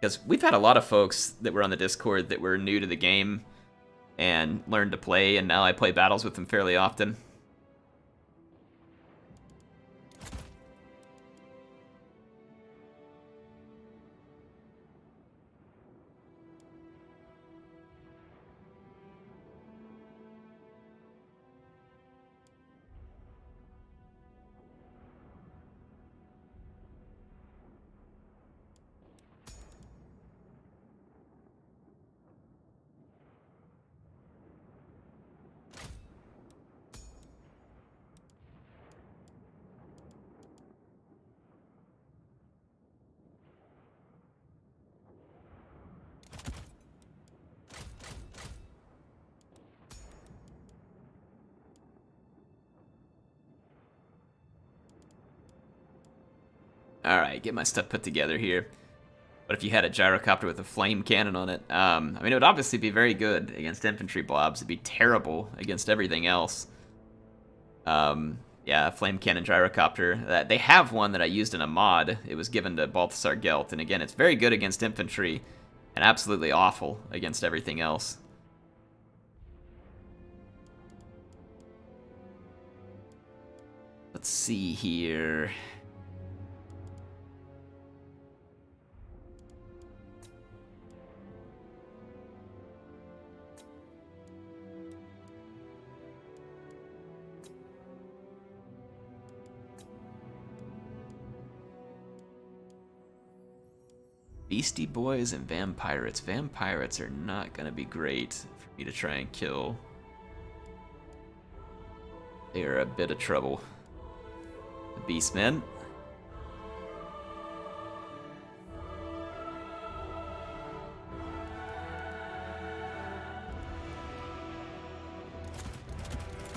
Because we've had a lot of folks that were on the Discord that were new to the game and learned to play, and now I play battles with them fairly often. Alright, get my stuff put together here. What if you had a gyrocopter with a flame cannon on it? I mean, it would obviously be very good against infantry blobs. It'd be terrible against everything else. Yeah, flame cannon gyrocopter. They have one that I used in a mod. It was given to Balthasar Gelt, and again, it's very good against infantry, and absolutely awful against everything else. Let's see here. Beastie Boys and Vampirates. Vampirates are not going to be great for me to try and kill. They are a bit of trouble. The Beastmen.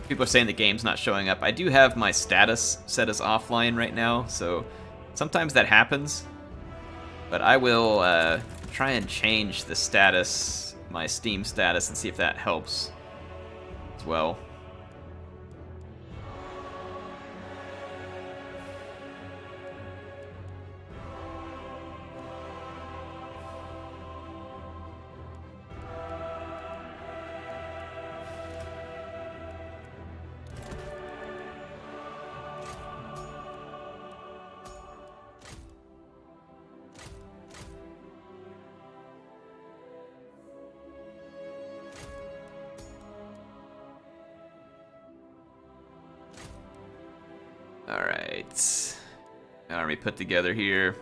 People are saying the game's not showing up. I do have my status set as offline right now, so sometimes that happens. But I will try and change the status, my Steam status, and see if that helps as well. Alright. Army put together here.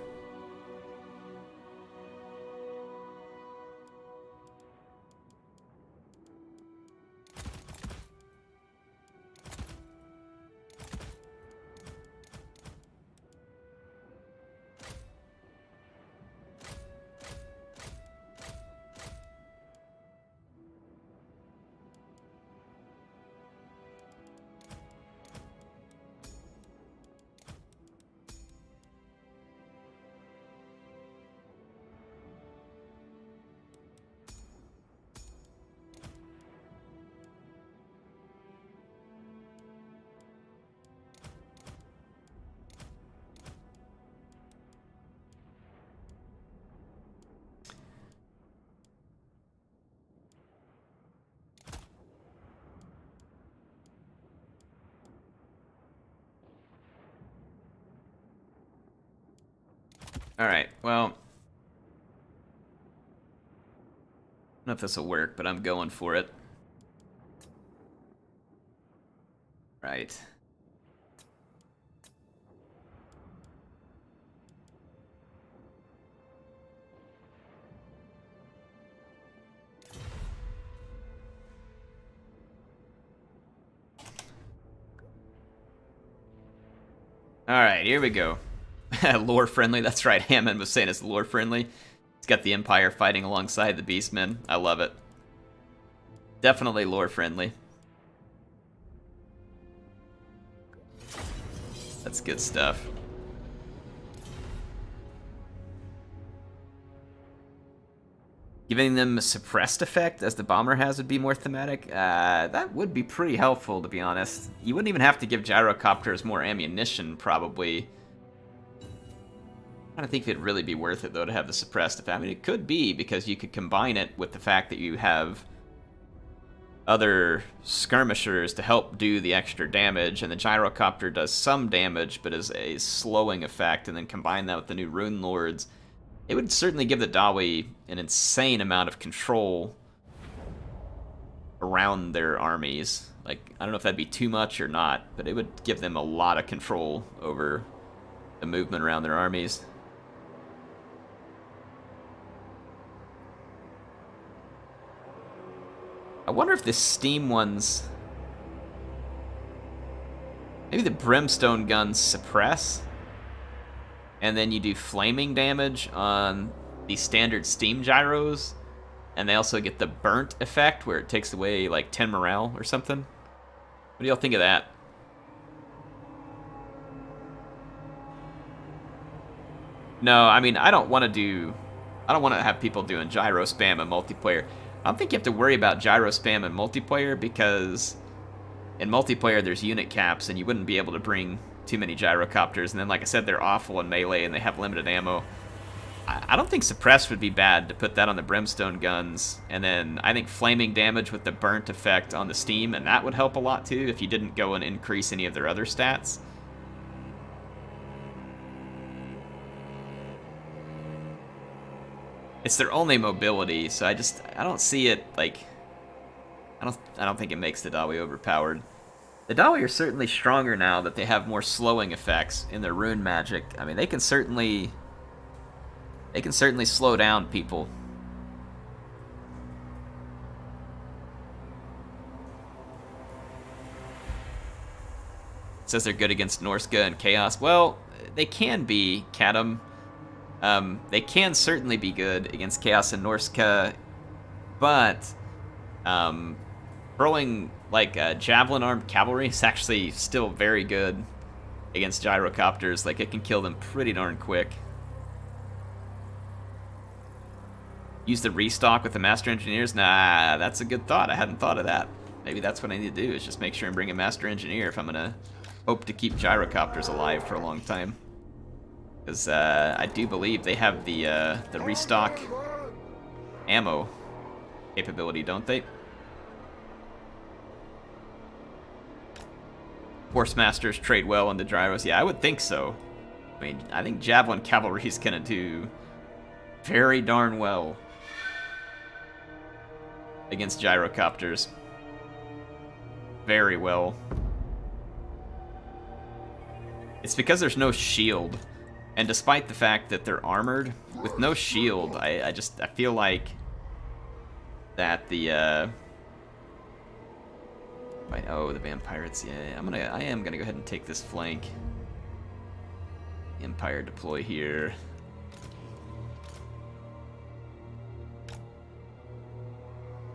Alright, well... I don't know if this will work, but I'm going for it. Right. Alright, here we go. Lore friendly, that's right. Hammond was saying it's lore friendly. It's got the Empire fighting alongside the Beastmen. I love it. Definitely lore friendly. That's good stuff. Giving them a suppressed effect, as the bomber has, would be more thematic. That would be pretty helpful, to be honest. You wouldn't even have to give gyrocopters more ammunition, probably. I don't think it'd really be worth it, though, to have the suppressed effect. I mean, it could be, because you could combine it with the fact that you have other skirmishers to help do the extra damage, and the gyrocopter does some damage, but is a slowing effect, and then combine that with the new Rune Lords. It would certainly give the Dawi an insane amount of control around their armies. Like, I don't know if that'd be too much or not, but it would give them a lot of control over the movement around their armies. I wonder if the Steam ones... Maybe the Brimstone guns suppress? And then you do flaming damage on the standard Steam gyros, and they also get the burnt effect where it takes away like 10 morale or something. What do y'all think of that? No, I mean, I don't want to have people doing gyro spam in multiplayer. I don't think you have to worry about gyro spam in multiplayer, because in multiplayer there's unit caps and you wouldn't be able to bring too many gyrocopters, and then, like I said, they're awful in melee and they have limited ammo. I don't think suppress would be bad to put that on the Brimstone guns, and then I think flaming damage with the burnt effect on the Steam, and that would help a lot too if you didn't go and increase any of their other stats. It's their only mobility, so I don't see it, like, I don't think it makes the Dawi overpowered. The Dawi are certainly stronger now that they have more slowing effects in their rune magic. I mean, they can certainly slow down people. It says they're good against Norska and Chaos. Well, they can be, Kadam. They can certainly be good against Chaos and Norska, but throwing like javelin armed cavalry is actually still very good against gyrocopters. Like, it can kill them pretty darn quick. Use the restock with the Master Engineers? Nah, that's a good thought. I hadn't thought of that. Maybe that's what I need to do, is just make sure and bring a Master Engineer if I'm gonna hope to keep gyrocopters alive for a long time. Because I do believe they have the restock ammo capability, don't they? Horse Masters trade well into gyros. Yeah, I would think so. I mean, I think Javelin Cavalry is gonna do very darn well against gyrocopters. Very well. It's because there's no shield. And despite the fact that they're armored, with no shield, I feel like that the oh, the vampires, yeah, I am gonna go ahead and take this flank. Empire deploy here.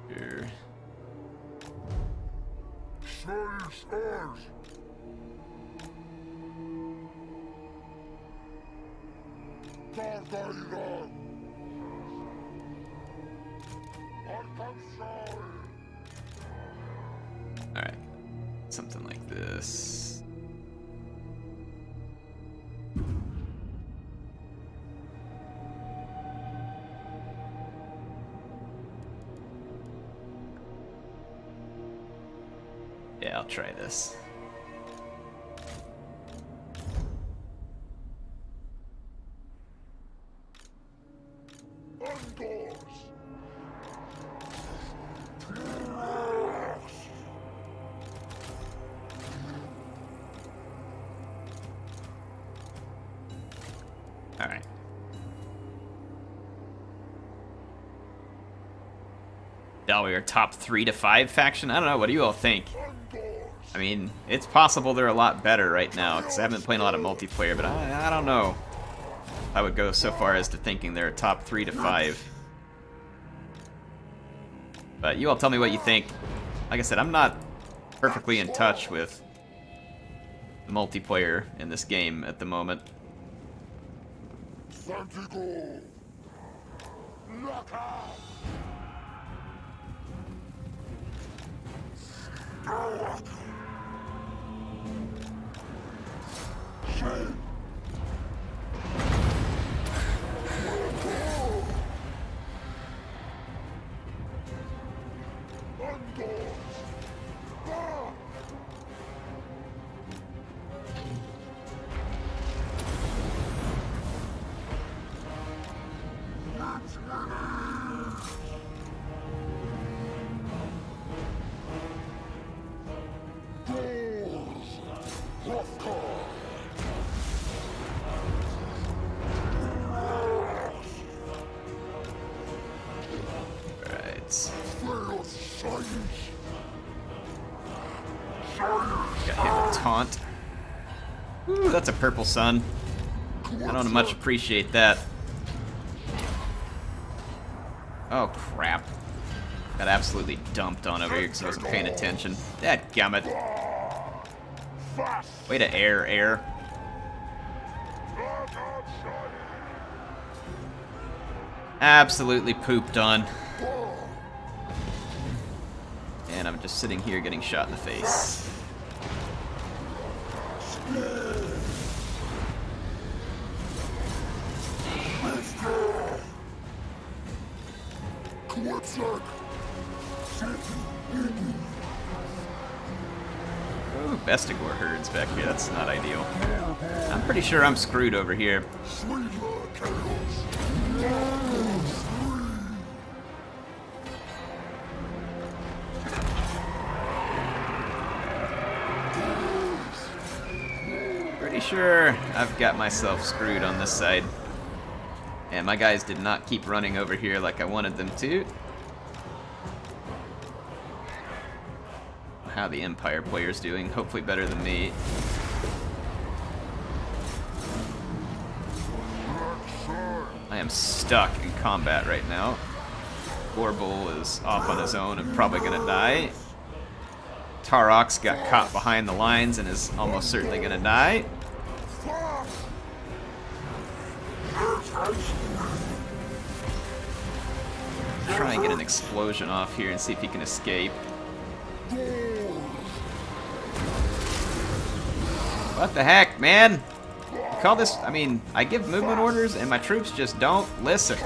Here. Alright. Something like this. Yeah, I'll try this. Alright. Oh, we are top 3 to 5 faction? I don't know, what do you all think? I mean, it's possible they're a lot better right now, because I haven't been playing a lot of multiplayer, but I don't know. I would go so far as to thinking they're top 3 to 5. But you all tell me what you think. Like I said, I'm not perfectly in touch with the multiplayer in this game at the moment. Santiago! Lock out! Shame! Got hit with taunt. Ooh, that's a purple sun. I don't much appreciate that. Oh crap. Got absolutely dumped on over here because I wasn't paying attention. Dadgummit. Way to air. Absolutely pooped on. And I'm just sitting here getting shot in the face. Ooh, Bestigor herds back here. That's not ideal. I'm pretty sure I'm screwed over here. Pretty sure I've got myself screwed on this side. And my guys did not keep running over here like I wanted them to. How the Empire player's doing, hopefully better than me. I am stuck in combat right now. Gorbel is off on his own and probably gonna die. Tarok's got caught behind the lines and is almost certainly gonna die. Try and get an explosion off here and see if he can escape. What the heck, man? You call this, I mean, I give movement orders and my troops just don't listen.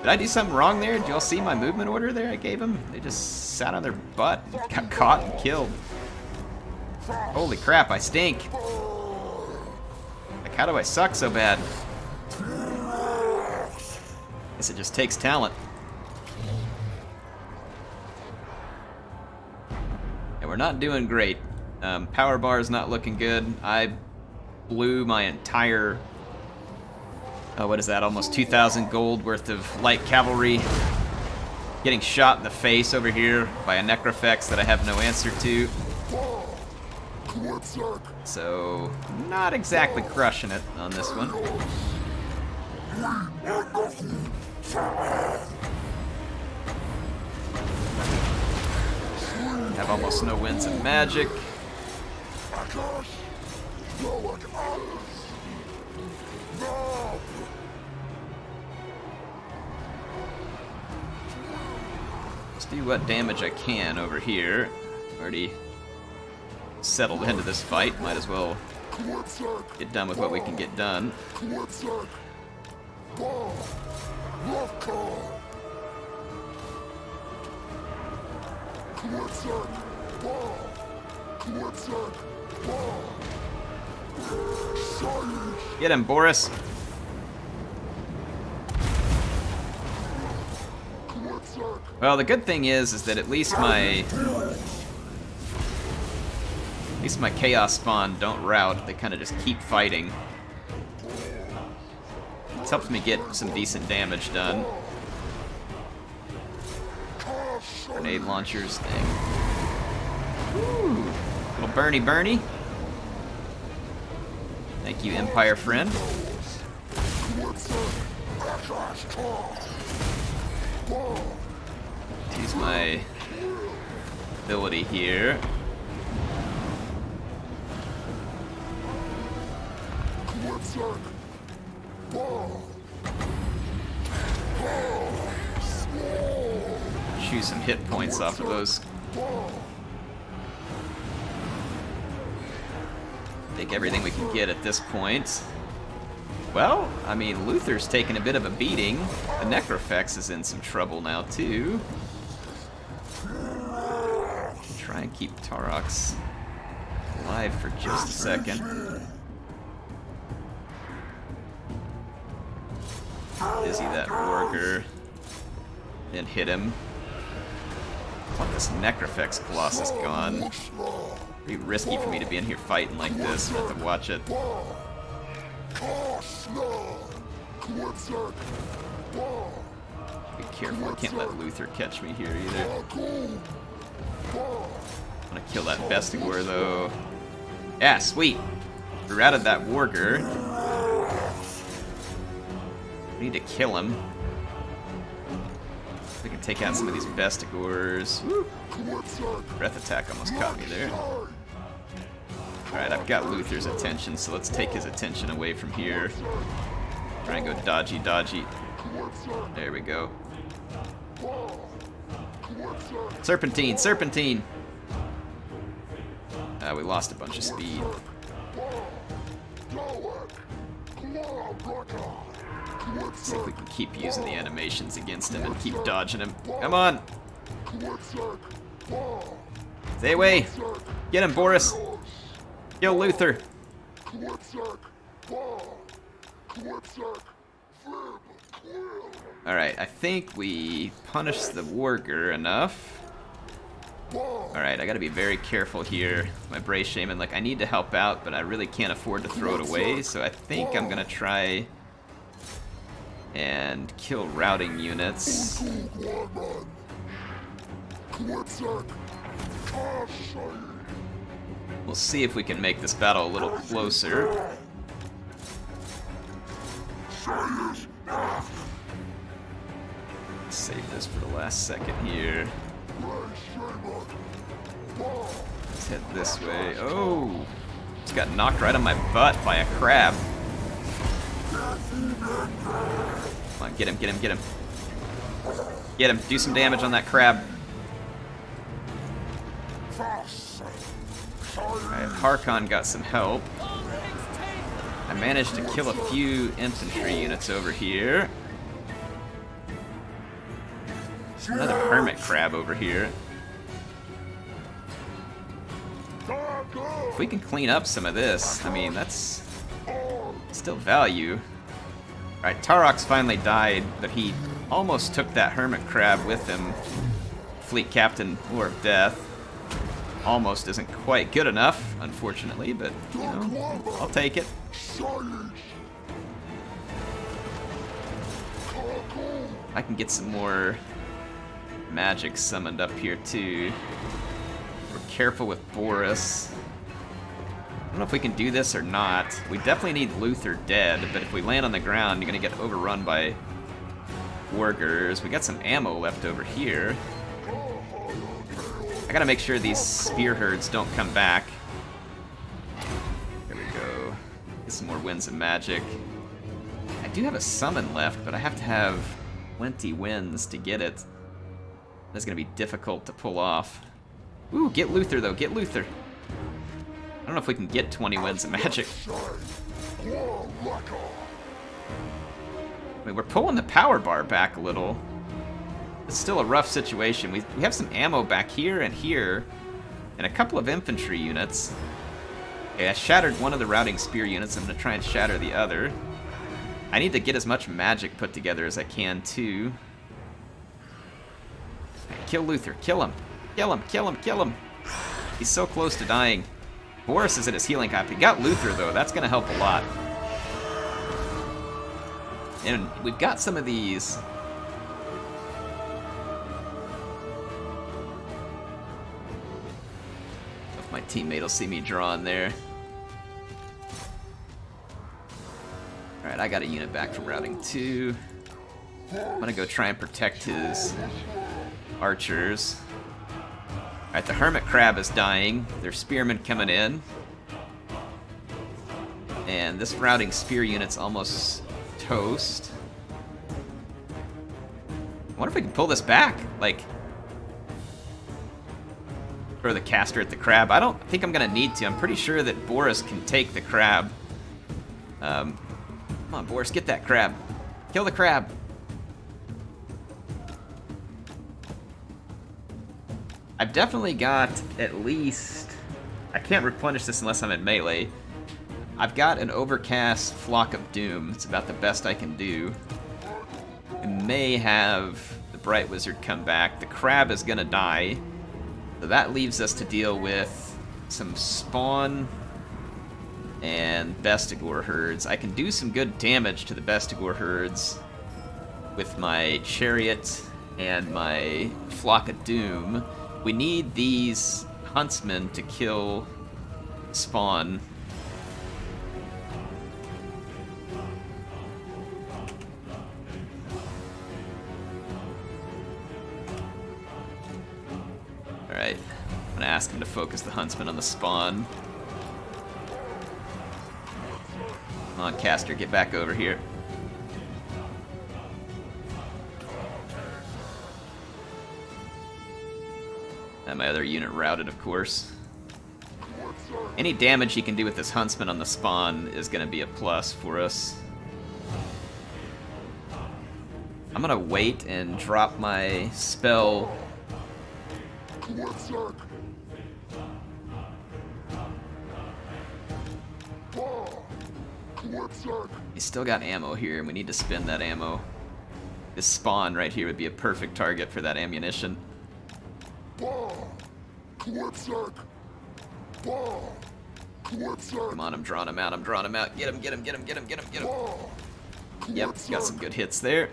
Did I do something wrong there? Did y'all see my movement order there I gave them? They just sat on their butt and got caught and killed. Holy crap, I stink. Like, how do I suck so bad? Guess it just takes talent. And we're not doing great. Power bar is not looking good. I blew my entire, what is that, almost 2,000 gold worth of light cavalry. Getting shot in the face over here by a Necrofex that I have no answer to. So, not exactly crushing it on this one. Have almost no wins in magic. Let's do what damage I can over here. Already settled into this fight. Might as well get done with what we can get done. Get him, Boris. Well, the good thing is that at least my Chaos Spawn don't rout. They kind of just keep fighting. This helps me get some decent damage done. Grenade launchers thing. Ooh, little Bernie. Thank you, Empire friend. Use my ability here. Shoot some hit points off of those. Take everything we can get at this point. Well, I mean, Luther's taking a bit of a beating. The Necrofex is in some trouble now, too. Try and keep Tarox alive for just a second. Busy that worker. Then hit him. I want this Necrofex Colossus gone. Pretty risky for me to be in here fighting like this. I have to watch it. Be careful, I can't let Luther catch me here either. I'm gonna kill that Bestigor though. Yeah, sweet. We routed that Warger. We need to kill him. We can take out some of these Bestigors. Woo. Breath attack almost caught me there. Alright, I've got Luther's attention, so let's take his attention away from here. Try and go dodgy. There we go. Serpentine! We lost a bunch of speed. Let's see if we can keep using the animations against him and keep dodging him. Come on! Stay away! Get him, Boris! Kill Luther! Alright, I think we punished the Warger enough. Alright, I gotta be very careful here. My Brace Shaman, like, I need to help out, but I really can't afford to throw it away, so I think I'm gonna try and kill routing units. We'll see if we can make this battle a little closer. Save this for the last second here. Let's head this way. Oh! Just got knocked right on my butt by a crab. Come on, get him. Get him, do some damage on that crab. Alright, Harkon got some help. I managed to kill a few infantry units over here. There's another hermit crab over here. If we can clean up some of this, I mean, that's still value. Alright, Tarox finally died, but he almost took that hermit crab with him. Fleet Captain, War of Death. Almost isn't quite good enough, unfortunately, but, you know, I'll take it. I can get some more magic summoned up here, too. We're careful with Boris. I don't know if we can do this or not. We definitely need Luther dead, but if we land on the ground, you're going to get overrun by Wargers. We got some ammo left over here. I gotta make sure these spear herds don't come back. There we go. Get some more winds of magic. I do have a summon left, but I have to have plenty winds to get it. That's gonna be difficult to pull off. Ooh, get Luther though, get Luther. I don't know if we can get 20 winds of magic. I mean, we're pulling the power bar back a little. It's still a rough situation. We have some ammo back here, and a couple of infantry units. Okay, I shattered one of the routing spear units. I'm going to try and shatter the other. I need to get as much magic put together as I can, too. Okay, kill Luther. Kill him. Kill him. He's so close to dying. Boris is at his healing cap. He got Luther, though. That's going to help a lot. And we've got some of these. If my teammate will see me drawing there. Alright, I got a unit back from routing 2. I'm gonna go try and protect his archers. Alright, the Hermit Crab is dying. There's spearmen coming in. And this routing spear unit's almost toast. I wonder if we can pull this back. Like, throw the caster at the crab. I don't think I'm gonna need to. I'm pretty sure that Boris can take the crab. Come on, Boris, get that crab. Kill the crab. I've definitely got at least... I can't replenish this unless I'm in melee. I've got an Overcast Flock of Doom. It's about the best I can do. I may have the Bright Wizard come back. The crab is gonna die. So that leaves us to deal with some spawn and Bestigor herds. I can do some good damage to the Bestigor herds with my Chariot and my Flock of Doom. We need these huntsmen to kill spawn. Alright, I'm gonna ask him to focus the huntsman on the spawn. Come on, caster, get back over here. And my other unit routed, of course. Any damage he can do with this huntsman on the spawn is going to be a plus for us. I'm going to wait and drop my spell. He's still got ammo here, and we need to spend that ammo. This spawn right here would be a perfect target for that ammunition. Come on, I'm drawing him out, I'm drawing him out. Get him, get him, get him, get him, get him, get him. Yep, got some good hits there.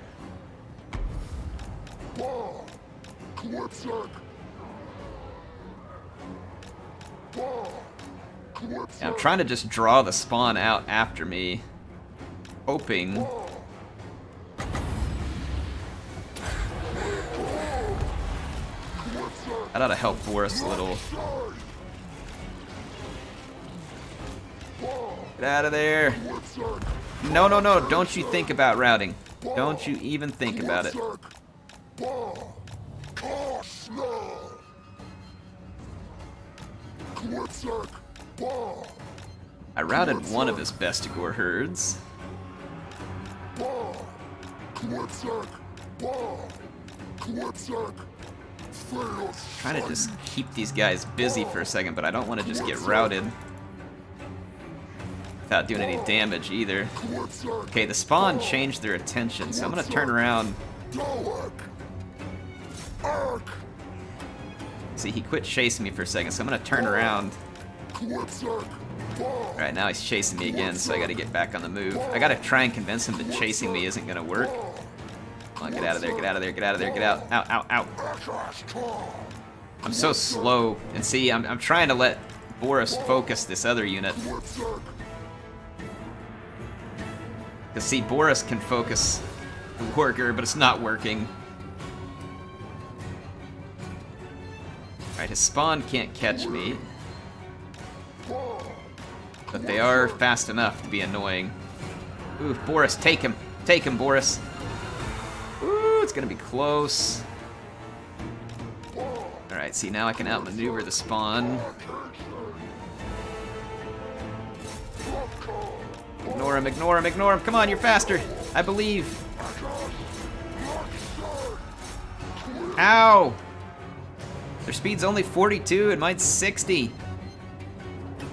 Yeah, I'm trying to just draw the spawn out after me, hoping... That ought to help Boris a little. Get out of there. No, no, no. Don't you think about routing. Don't you even think about it. I routed one of his Bestigor herds. Trying to just keep these guys busy for a second, but I don't want to just get routed without doing any damage either. Okay, the spawn changed their attention, so I'm gonna turn around. See, he quit chasing me for a second, so I'm gonna turn around. Alright, now he's chasing me again, so I gotta get back on the move. I gotta try and convince him that chasing me isn't gonna work. Come on, get out of there, get out of there, get out of there, get out. Ow, ow, ow. I'm so slow. And see, I'm trying to let Boris focus this other unit. Because see, Boris can focus the worker, but it's not working. Alright, his spawn can't catch me. But they are fast enough to be annoying. Ooh, Boris, take him. Take him, Boris. Ooh, it's gonna be close. Alright, see, now I can outmaneuver the spawn. Ignore him, ignore him, ignore him. Come on, you're faster. I believe. Ow! Their speed's only 42 and mine's 60.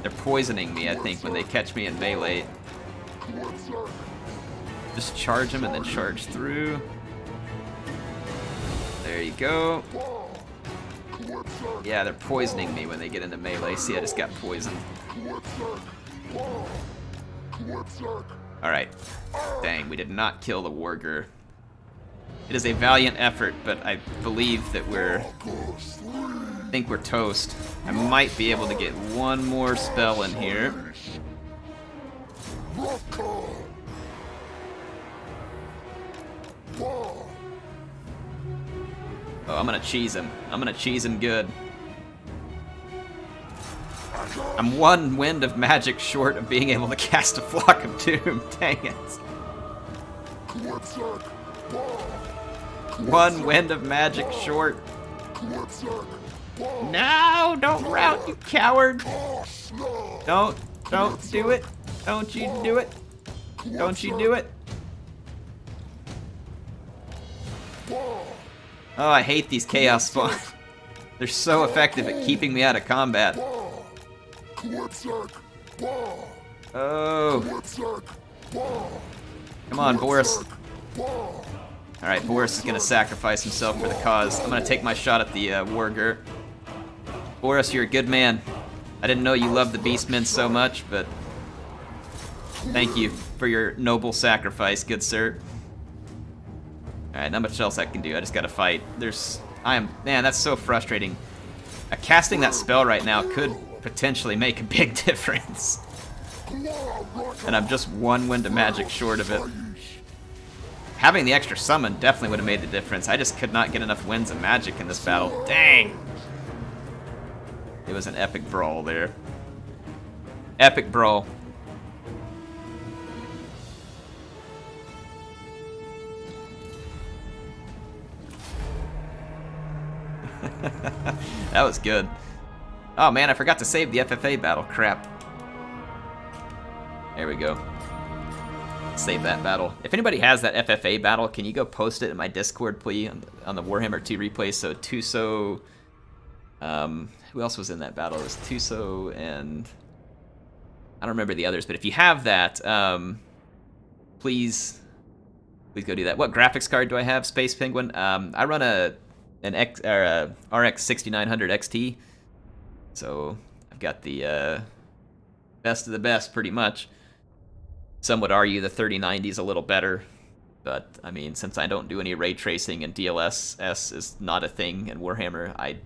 They're poisoning me, I think, when they catch me in melee. Just charge them and then charge through. There you go. Yeah, they're poisoning me when they get into melee. See, I just got poisoned. Alright. Dang, we did not kill the Warger. It is a valiant effort, but I believe that I think we're toast. I might be able to get one more spell in here. Oh, I'm gonna cheese him. I'm gonna cheese him good. I'm one wind of magic short of being able to cast a Flock of Doom. Dang it. One wind of magic short. No, don't rout, you coward. Don't do it. Don't you do it. Don't you do it. Oh, I hate these chaos spawns. They're so effective at keeping me out of combat. Oh. Come on, Boris. Alright, Boris is going to sacrifice himself for the cause. I'm going to take my shot at the Warger. Boris, you're a good man. I didn't know you loved the Beastmen so much, but thank you for your noble sacrifice, good sir. Alright, not much else I can do. I just gotta fight. Man, that's so frustrating. Casting that spell right now could potentially make a big difference. And I'm just one wind of magic short of it. Having the extra summon definitely would have made the difference. I just could not get enough winds of magic in this battle. Dang! It was an epic brawl there. Epic brawl. That was good. Oh man, I forgot to save the FFA battle. Crap. There we go. Save that battle. If anybody has that FFA battle, can you go post it in my Discord, please, on the Warhammer 2 replay? So Tuso, who else was in that battle? It was Tuso and I don't remember the others. But if you have that, please go do that. What graphics card do I have? Space Penguin. I run an RX 6900 XT, so I've got the best of the best, pretty much. Some would argue the 3090 is a little better, but I mean, since I don't do any ray tracing and DLSS is not a thing in Warhammer, I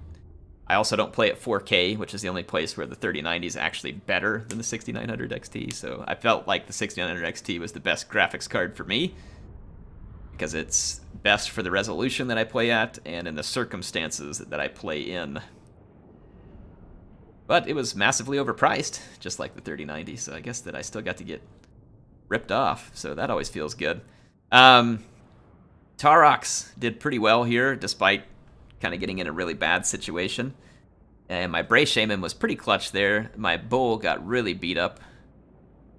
also don't play at 4K, which is the only place where the 3090 is actually better than the 6900 XT. So I felt like the 6900 XT was the best graphics card for me, because it's best for the resolution that I play at and in the circumstances that I play in. But it was massively overpriced, just like the 3090, so I guess that I still got to get ripped off, so that always feels good. Tarox did pretty well here, despite kind of getting in a really bad situation. And my Bray Shaman was pretty clutch there. My Bull got really beat up.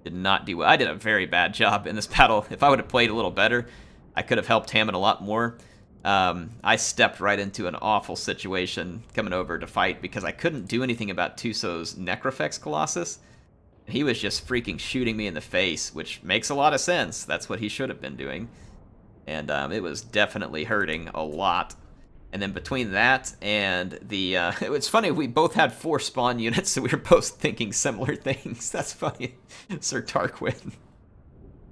Did not do well. I did a very bad job in this battle. If I would have played a little better, I could have helped Hammond a lot more. I stepped right into an awful situation coming over to fight because I couldn't do anything about Tuso's Necrofex Colossus. He was just freaking shooting me in the face, which makes a lot of sense. That's what he should have been doing. And it was definitely hurting a lot. And then between that and the... it's funny, we both had 4 spawn units, so we were both thinking similar things. That's funny. Sir Tarquin.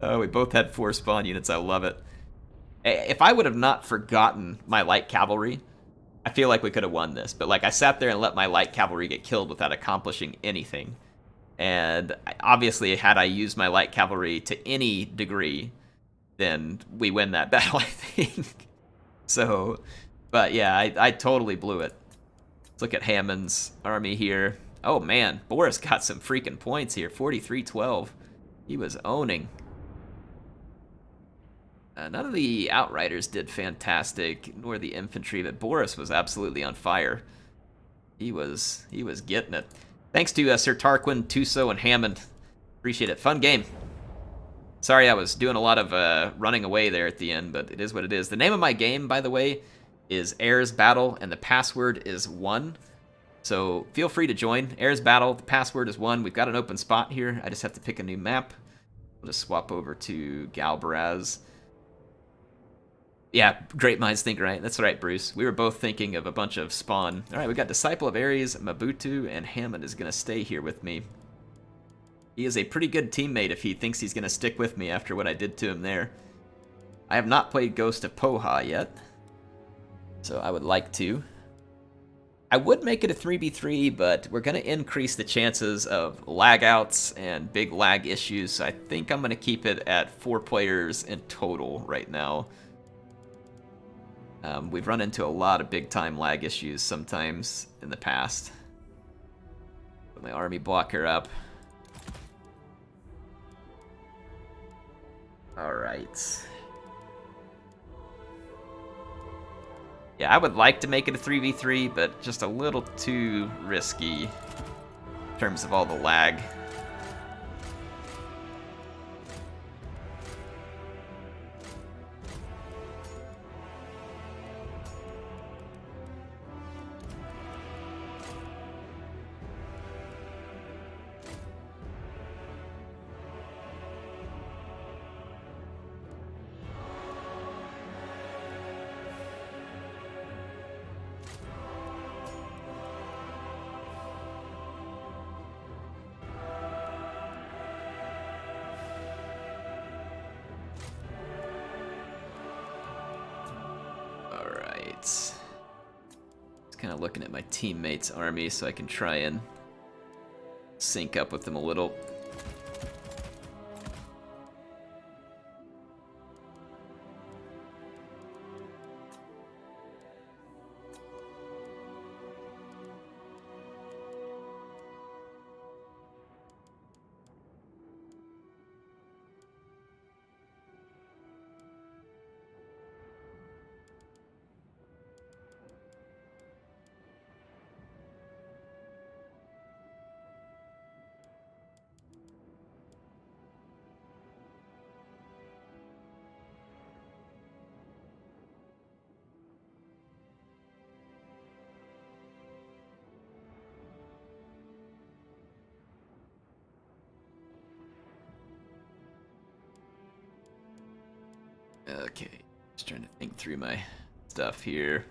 Oh, we both had 4 spawn units. I love it. If I would have not forgotten my light cavalry, I feel like we could have won this. But like, I sat there and let my light cavalry get killed without accomplishing anything. And obviously, had I used my light cavalry to any degree, then we win that battle, I think. So, but yeah, I totally blew it. Let's look at Hammond's army here. Oh man, Boris got some freaking points here. 43-12. He was owning. None of the Outriders did fantastic, nor the infantry, but Boris was absolutely on fire. He was getting it. Thanks to Sir Tarquin, Tuso, and Hammond. Appreciate it. Fun game. Sorry I was doing a lot of running away there at the end, but it is what it is. The name of my game, by the way, is Heirs Battle, and the password is 1. So feel free to join. Heirs Battle, the password is 1. We've got an open spot here. I just have to pick a new map. We'll just swap over to Galbaraz. Yeah, great minds think right. That's right, Bruce. We were both thinking of a bunch of spawn. All right, we got Disciple of Ares, Mabutu, and Hammond is going to stay here with me. He is a pretty good teammate if he thinks he's going to stick with me after what I did to him there. I have not played Ghost of Poha yet, so I would like to. I would make it a 3v3, but we're going to increase the chances of lag outs and big lag issues, so I think I'm going to keep it at 4 players in total right now. We've run into a lot of big-time lag issues sometimes in the past. Put my army blocker up. Alright. Yeah, I would like to make it a 3v3, but just a little too risky in terms of all the lag. Just kind of looking at my teammates' army so I can try and sync up with them a little. Okay, just trying to think through my stuff here.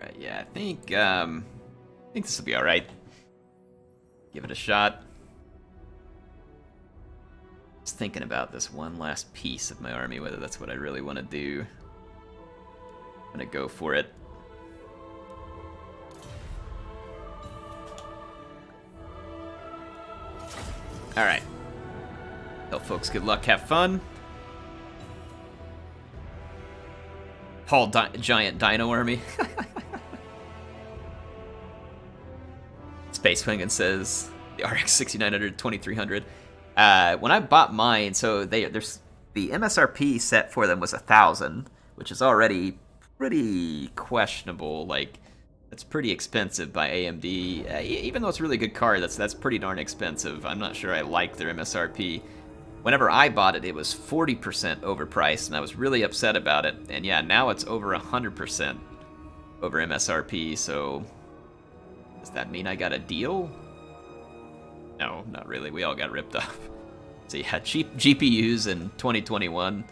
Right, yeah, I think this will be all right. Give it a shot. Just thinking about this one last piece of my army, whether that's what I really want to do. I'm gonna go for it. All right. Tell folks good luck, have fun. Giant dino army. Space Penguin says the RX 6900, 2300. When I bought mine, so there's the MSRP set for them was 1,000, which is already pretty questionable. Like, that's pretty expensive by AMD. Even though it's a really good card, that's pretty darn expensive. I'm not sure I like their MSRP. Whenever I bought it, it was 40% overpriced, and I was really upset about it. And yeah, now it's over 100% over MSRP, so does that mean I got a deal? No, not really. We all got ripped off. So yeah, cheap GPUs in 2021,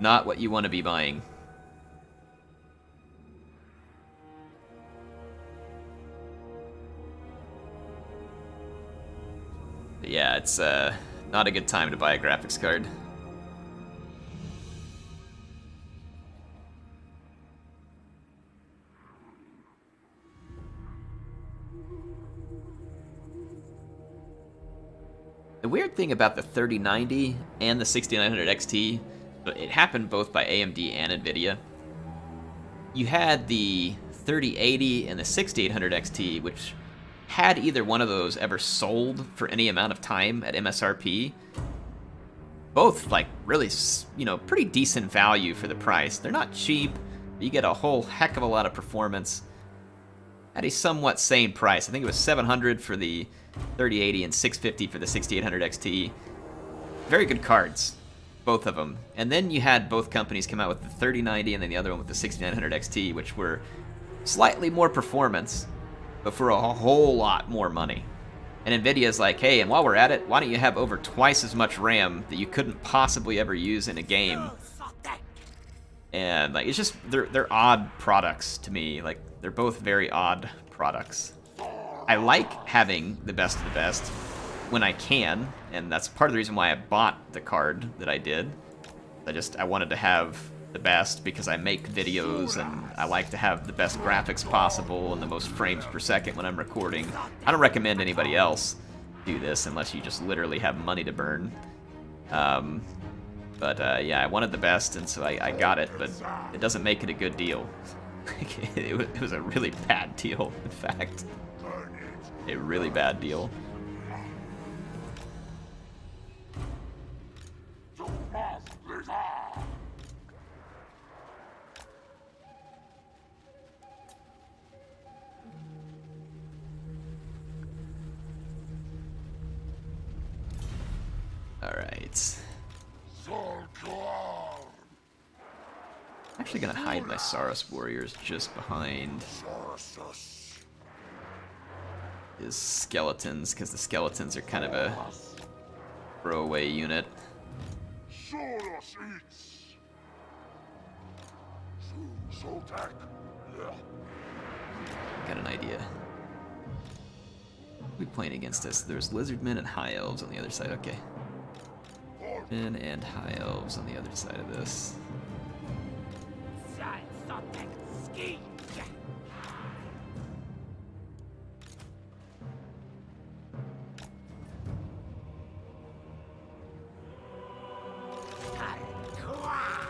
not what you want to be buying. But yeah, it's not a good time to buy a graphics card. The weird thing about the 3090 and the 6900 XT, it happened both by AMD and NVIDIA. You had the 3080 and the 6800 XT, which had either one of those ever sold for any amount of time at MSRP. Both, like, really, you know, pretty decent value for the price. They're not cheap, but you get a whole heck of a lot of performance at a somewhat sane price. I think it was $700 for the 3080 and $650 for the 6800 XT. Very good cards, both of them. And then you had both companies come out with the 3090 and then the other one with the 6900 XT, which were slightly more performance, but for a whole lot more money. And NVIDIA's like, hey, and while we're at it, why don't you have over twice as much RAM that you couldn't possibly ever use in a game? And like, it's just, they're odd products to me. Like, they're both very odd products. I like having the best of the best when I can, and that's part of the reason why I bought the card that I did. I wanted to have the best because I make videos and I like to have the best graphics possible and the most frames per second when I'm recording. I don't recommend anybody else do this unless you just literally have money to burn. Yeah, I wanted the best, and so I got it, but it doesn't make it a good deal. It was a really bad deal, in fact. A really bad deal. Alright. I'm actually gonna hide my Saurus warriors just behind his skeletons, because the skeletons are kind of a throwaway unit. Got an idea. Who are we playing against this? There's lizardmen and high elves on the other side. Okay. Men and high elves on the other side of this.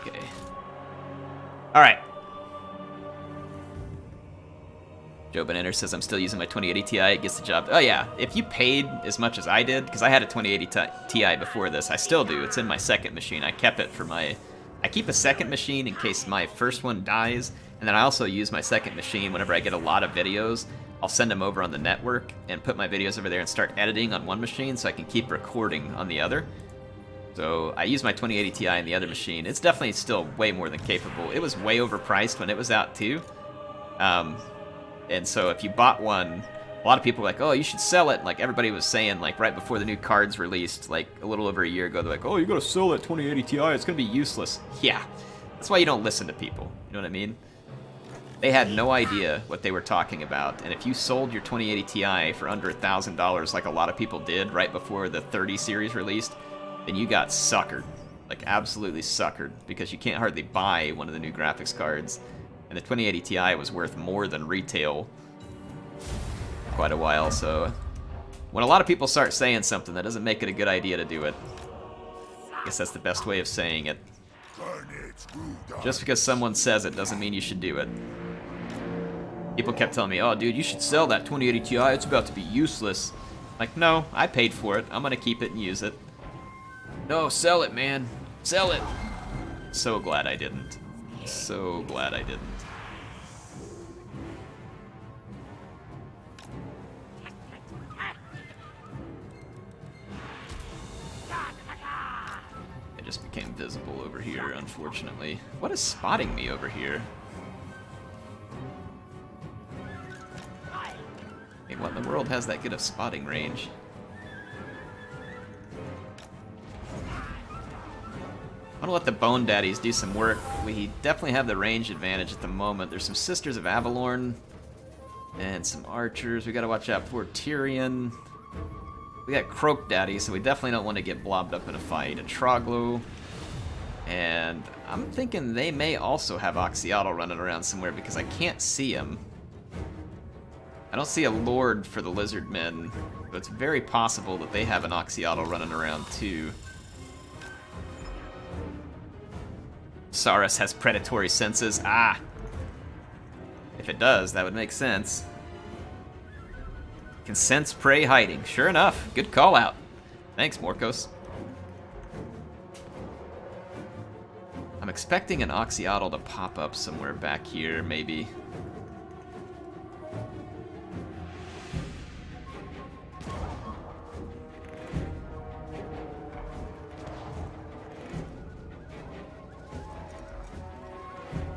Okay. Alright. Joe Banner says I'm still using my 2080 Ti, it gets the job. Oh yeah, if you paid as much as I did, because I had a 2080 Ti before this, I still do. It's in my second machine. I kept it for my... I keep a second machine in case my first one dies, and then I also use my second machine whenever I get a lot of videos. I'll send them over on the network and put my videos over there and start editing on one machine so I can keep recording on the other. So I use my 2080 Ti in the other machine. It's definitely still way more than capable. It was way overpriced when it was out too. And so if you bought one, a lot of people were like, oh, you should sell it. Like everybody was saying, like right before the new cards released, like a little over a year ago, they're like, oh, you gotta sell that 2080 Ti, it's gonna be useless. Yeah, that's why you don't listen to people, you know what I mean? They had no idea what they were talking about, and if you sold your 2080 Ti for under $1,000 like a lot of people did right before the 30 series released, then you got suckered. Like absolutely suckered, because you can't hardly buy one of the new graphics cards. And the 2080 Ti was worth more than retail quite a while, so when a lot of people start saying something, that doesn't make it a good idea to do it. I guess that's the best way of saying it. Just because someone says it doesn't mean you should do it. People kept telling me, oh dude, you should sell that 2080 Ti, it's about to be useless. Like, no, I paid for it, I'm gonna keep it and use it. No, sell it, man. Sell it. So glad I didn't. So glad I didn't. I just became visible over here, unfortunately. What is spotting me over here? Hey, what in the world has that good of spotting range? I want to let the Bone Daddies do some work. We definitely have the range advantage at the moment. There's some Sisters of Avalor and some archers. We gotta watch out for Tyrion. We got Croak Daddy, so we definitely don't want to get blobbed up in a fight. A Troglo. And I'm thinking they may also have Oxyotl running around somewhere because I can't see him. I don't see a Lord for the Lizard Men, but it's very possible that they have an Oxyotl running around too. Saurus has predatory senses. Ah! If it does, that would make sense. Can sense prey hiding. Sure enough. Good call out. Thanks, Morkos. I'm expecting an Oxyotl to pop up somewhere back here, maybe.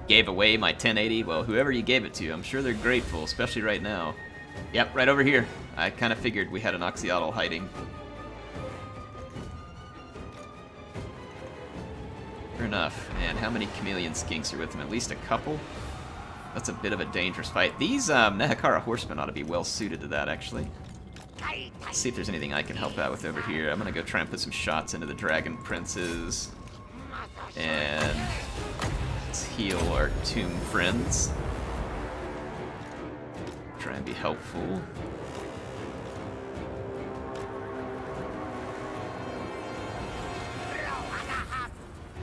Gave away my 1080. Well, whoever you gave it to, I'm sure they're grateful, especially right now. Yep, right over here. I kind of figured we had an Oxyotl hiding. Fair enough. And how many chameleon skinks are with him? At least a couple? That's a bit of a dangerous fight. These Nehekara horsemen ought to be well suited to that, actually. Let's see if there's anything I can help out with over here. I'm gonna go try and put some shots into the dragon princes. And let's heal our tomb friends. Try and be helpful.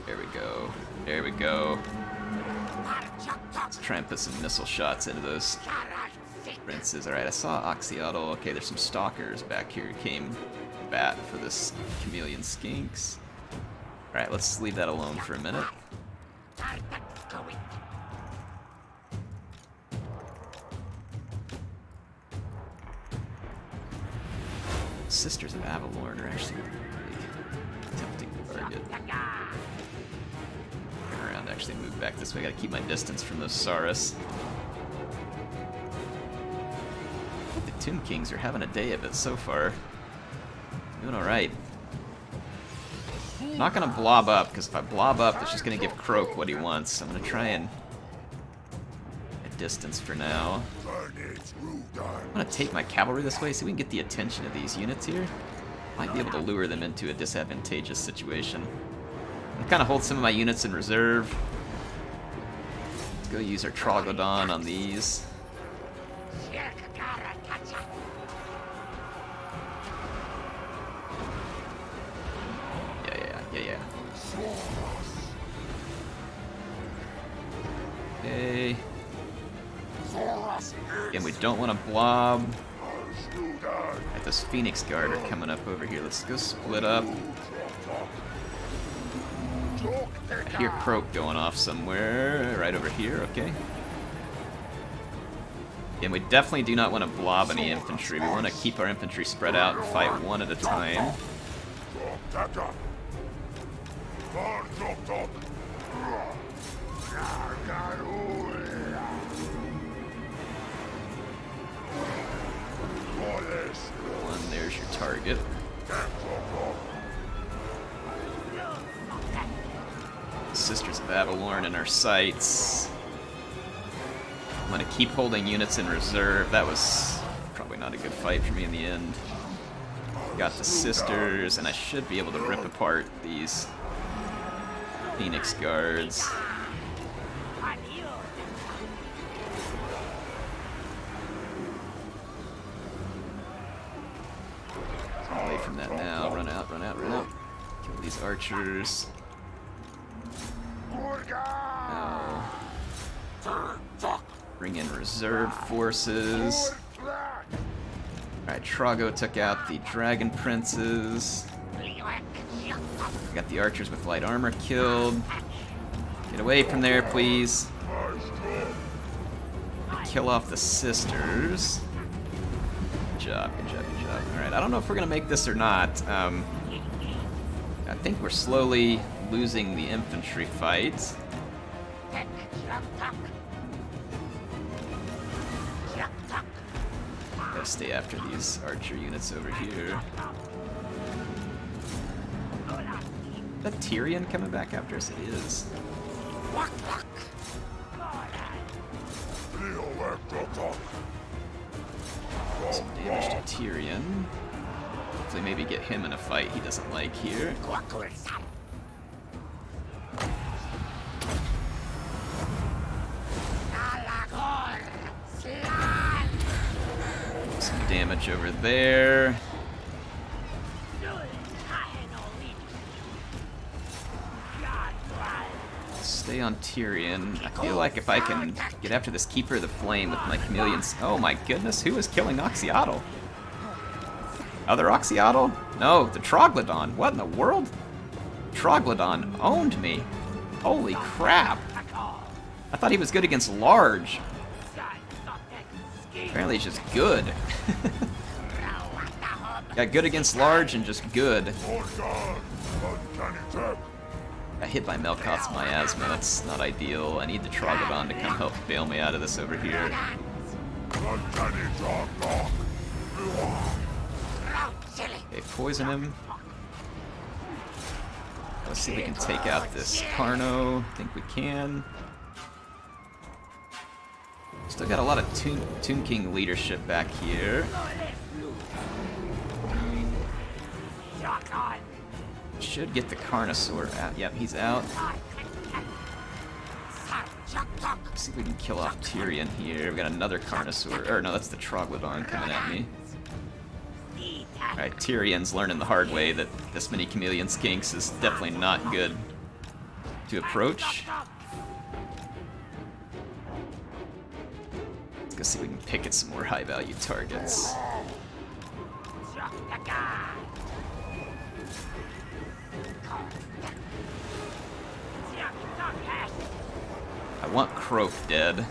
There we go. There we go. Let's try and put some missile shots into those princes. Alright, I saw Oxyotl. Okay, there's some stalkers back here who came to bat for this chameleon skinks. Alright, let's leave that alone for a minute. Sisters of Avalor are actually a really tempting target. Turn around, actually move back this way. I gotta keep my distance from those Saurus. I think the Tomb Kings are having a day of it so far. Doing alright. I'm not gonna blob up, because if I blob up, it's just gonna give Croak what he wants. I'm gonna try and get distance for now. I'm gonna take my cavalry this way so we can get the attention of these units here. Might be able to lure them into a disadvantageous situation. I'm gonna hold some of my units in reserve. Let's go use our Troglodon on these. Yeah. Okay. And we don't want to blob. Right, those Phoenix Guard are coming up over here. Let's go split up. I hear Croak going off somewhere. Right over here, okay. And we definitely do not want to blob any infantry. We want to keep our infantry spread out and fight one at a time. One, there's your target. Sisters of Avalor in our sights. I'm gonna keep holding units in reserve. That was probably not a good fight for me in the end. Got the Sisters, and I should be able to rip apart these Phoenix Guards. Away from that now. Run out. Kill these archers. Now, bring in reserve forces. Alright, Trago took out the dragon princes. Got the archers with light armor killed. Get away from there, please. Kill off the sisters. Good job. Alright, I don't know if we're gonna make this or not. I think we're slowly losing the infantry fight. Gotta stay after these archer units over here. Is that Tyrion coming back after us? It is. Some damage to Tyrion. hopefully maybe get him in a fight he doesn't like here. Some damage over there. Stay on Tyrion. I feel like if I can get after this Keeper of the Flame with my chameleons... Oh my goodness, who is killing Oxyotl? Other Oxyotl? No, the Troglodon. What in the world? Troglodon owned me. Holy crap. I thought he was good against large. Apparently he's just good. Got good against large and just good. Got hit by Melkoth's miasma. That's not ideal. I need the Troglodon to come help bail me out of this over here. Okay, poison him. Let's see if we can take out this Carno. I think we can. Still got a lot of Tomb King leadership back here. Should get the Carnosaur out. Yep, he's out. Let's see if we can kill off Tyrion here. We got another Carnosaur. Or no, that's the Troglodon coming at me. Alright, Tyrion's learning the hard way that this many chameleon skinks is definitely not good to approach. Let's go see if we can pick at some more high value targets. I want Croak dead.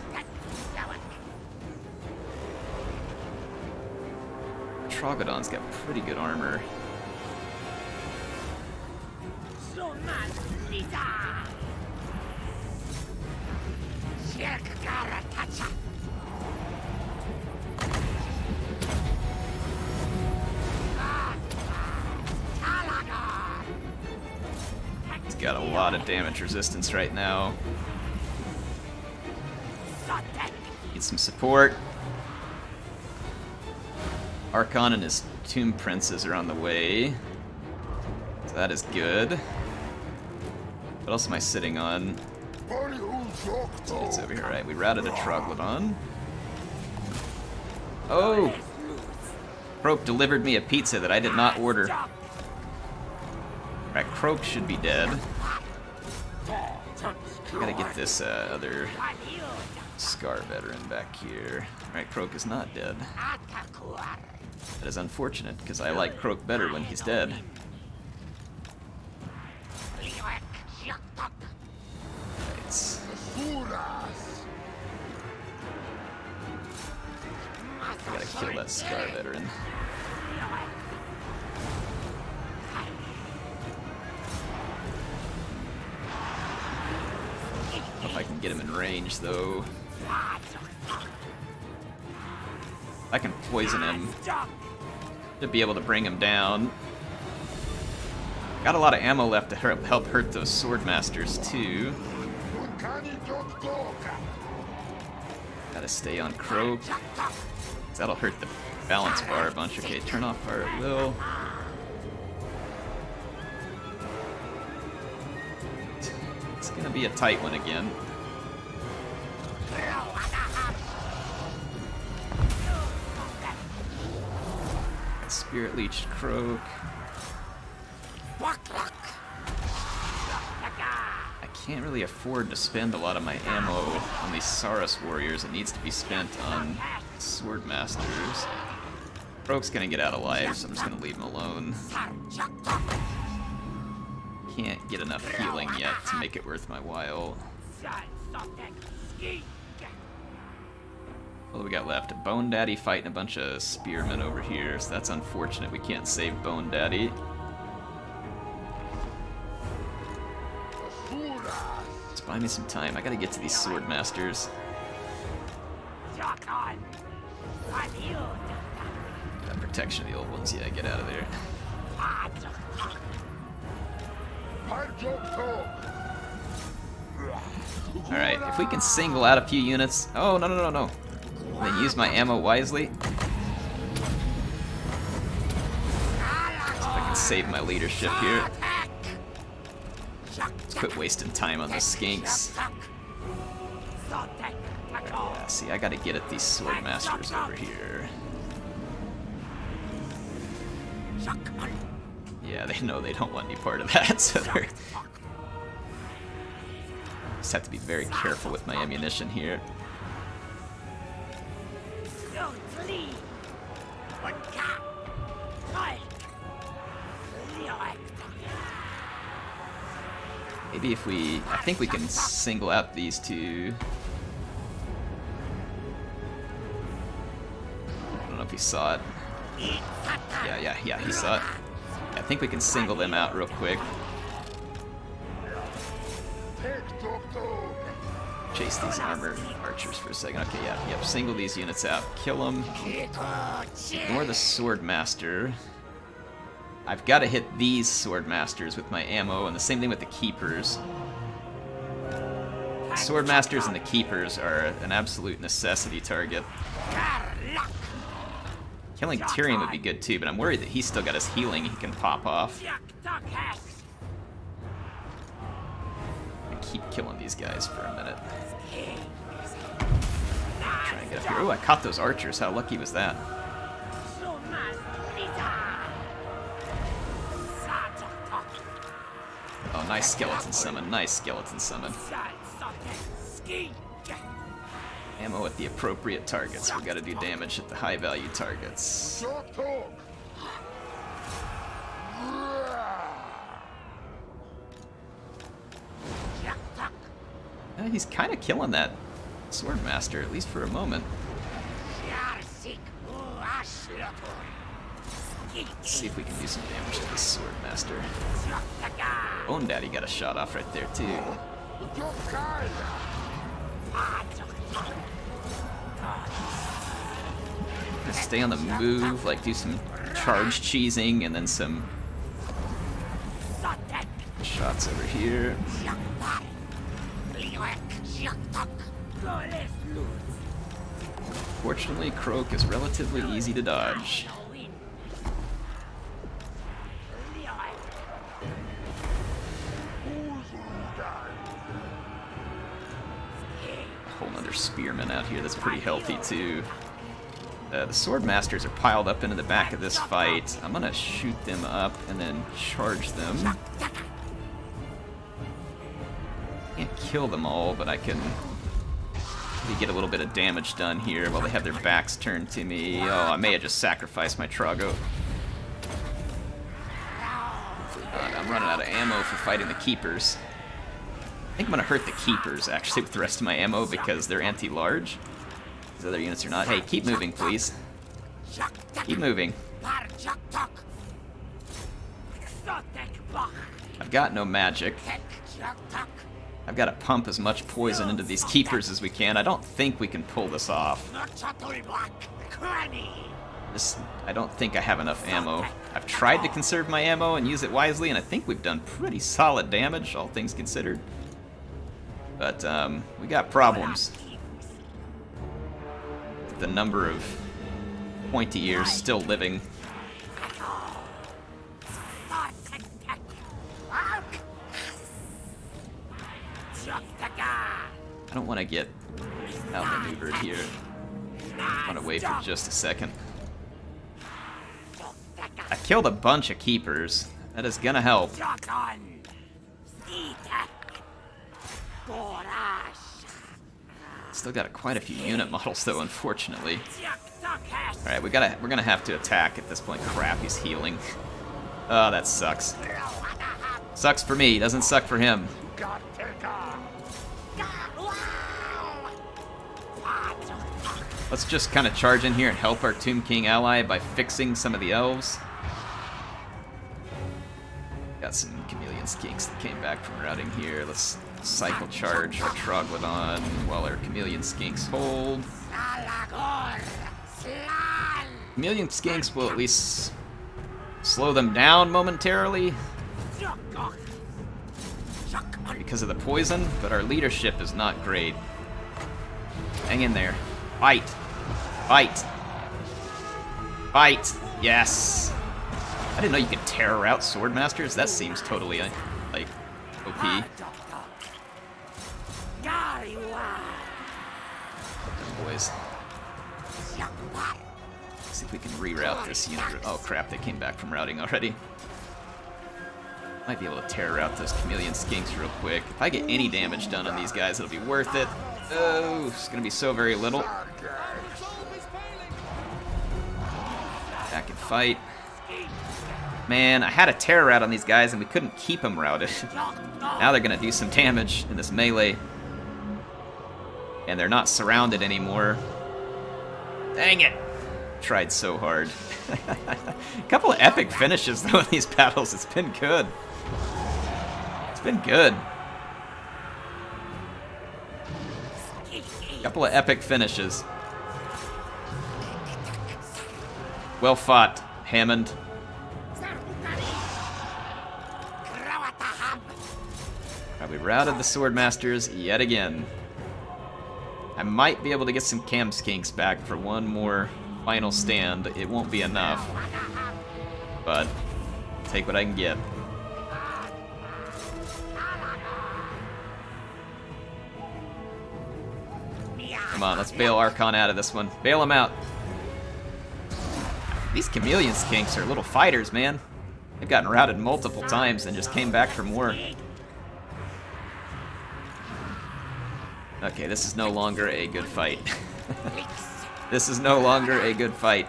Troglodon's got pretty good armor. He's got a lot of damage resistance right now. Need some support. Archon and his Tomb Princes are on the way. So that is good. What else am I sitting on? It's over here, right? We routed a Troglodon. Oh! Croak delivered me a pizza that I did not order. Alright, Croak should be dead. Gotta get this other Scar veteran back here. Alright, Croak is not dead. That is unfortunate, because I like Croak better when he's dead. I gotta kill that Scar veteran. If I can get him in range, though. I can poison him to be able to bring him down. Got a lot of ammo left to help hurt those Swordmasters, too. Gotta stay on Croak. That'll hurt the balance bar a bunch. Okay, turn off fire at will. It's gonna be a tight one again. Spirit Leech Croak. I can't really afford to spend a lot of my ammo on these Saurus warriors. It needs to be spent on Swordmasters. Croak's gonna get out alive, so I'm just gonna leave him alone. Can't get enough healing yet to make it worth my while. What do we got left? A Bone Daddy fighting a bunch of spearmen over here, so that's unfortunate. We can't save Bone Daddy. Just buy me some time. I gotta get to these Swordmasters. Got protection of the old ones. Yeah, get out of there. Alright, if we can single out a few units... Oh, no, no, no, no. Then use my ammo wisely. can save my leadership here. Let's quit wasting time on the skinks. Yeah, see, I gotta get at these sword masters over here. Yeah, they know they don't want any part of that, so they're... Just have to be very careful with my ammunition here. Maybe if we... I think we can single out these two. I don't know if he saw it. Yeah, he saw it. I think we can single them out real quick. Chase these armored archers for a second. Okay, yep, single these units out. Kill them. Ignore the sword master. I've got to hit these sword masters with my ammo, and the same thing with the keepers. The sword masters and the keepers are an absolute necessity target. Killing Tyrion would be good too, but I'm worried that he's still got his healing he can pop off. I keep killing these guys for a minute. Try and get up here. Oh, I caught those archers. How lucky was that? Oh, nice skeleton summon. Nice skeleton summon. Ammo at the appropriate targets. We gotta do damage at the high value targets. He's kind of killing that sword master, at least for a moment. Let's see if we can do some damage to this sword master. Bone Daddy got a shot off right there too. Stay on the move, like do some charge cheesing and then some shots over here. Fortunately, Croak is relatively easy to dodge. Whole nother spearman out here that's pretty healthy too. The sword masters are piled up into the back of this fight. I'm gonna shoot them up and then charge them. Can't kill them all, but I can maybe get a little bit of damage done here while they have their backs turned to me. Oh, I may have just sacrificed my Trago. I'm running out of ammo for fighting the keepers. I think I'm gonna hurt the keepers actually with the rest of my ammo because they're anti-large. These other units are not. Hey, keep moving, please. Keep moving. I've got no magic. I've got to pump as much poison into these keepers as we can. I don't think we can pull this off. I don't think I have enough ammo. I've tried to conserve my ammo and use it wisely, and I think we've done pretty solid damage, all things considered. But we got problems. The number of pointy ears still living. I don't want to get outmaneuvered here. I want to wait for just a second. I killed a bunch of keepers. That is gonna help. Still got quite a few unit models though, unfortunately. Alright, we're gonna have to attack at this point. Crap, he's healing. Oh, that sucks. Sucks for me, doesn't suck for him. Let's just kind of charge in here and help our Tomb King ally by fixing some of the elves. Got some chameleon skinks that came back from routing here. Let's cycle charge our Troglodon while our chameleon skinks hold. Chameleon skinks will at least slow them down momentarily because of the poison, but our leadership is not great. Hang in there. Fight. Fight. Fight. Yes. I didn't know you could terror out Swordmasters. That seems totally, like, OP. Boys. Let's see if we can reroute this unit. Oh crap, they came back from routing already. Might be able to terror out those chameleon skinks real quick. If I get any damage done on these guys, it'll be worth it. Oh, it's gonna be so very little. Back and fight. Man, I had a terror out on these guys and we couldn't keep them routed. Now they're gonna do some damage in this melee. And they're not surrounded anymore. Dang it! Tried so hard. A couple of epic finishes though in these battles. It's been good. It's been good. Couple of epic finishes. Well fought, Hammond. We routed the Swordmasters yet again. I might be able to get some cam skinks back for one more final stand. It won't be enough, but I'll take what I can get. Come on, let's bail Archon out of this one. Bail him out. These chameleon skinks are little fighters, man. They've gotten routed multiple times and just came back for more. Okay, this is no longer a good fight. This is no longer a good fight.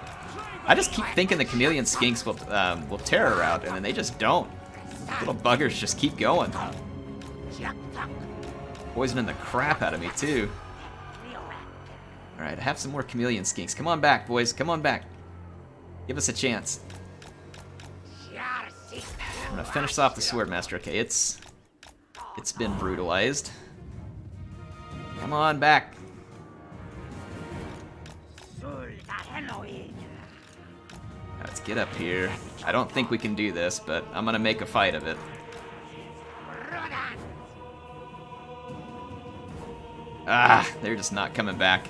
I just keep thinking the chameleon skinks will terror out, and then they just don't. Little buggers just keep going. Poisoning the crap out of me, too. Alright, I have some more chameleon skinks. Come on back, boys. Come on back. Give us a chance. I'm gonna finish off the Swordmaster. Okay, it's been brutalized. Come on back. Let's get up here. I don't think we can do this, but I'm gonna make a fight of it. Ah, they're just not coming back.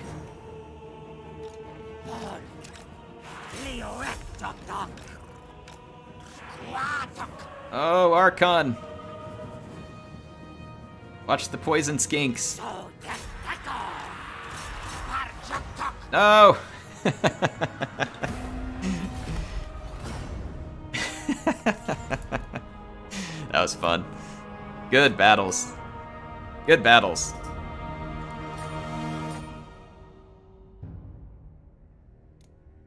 Oh, Archon! Watch the poison skinks. No! That was fun. Good battles. Good battles.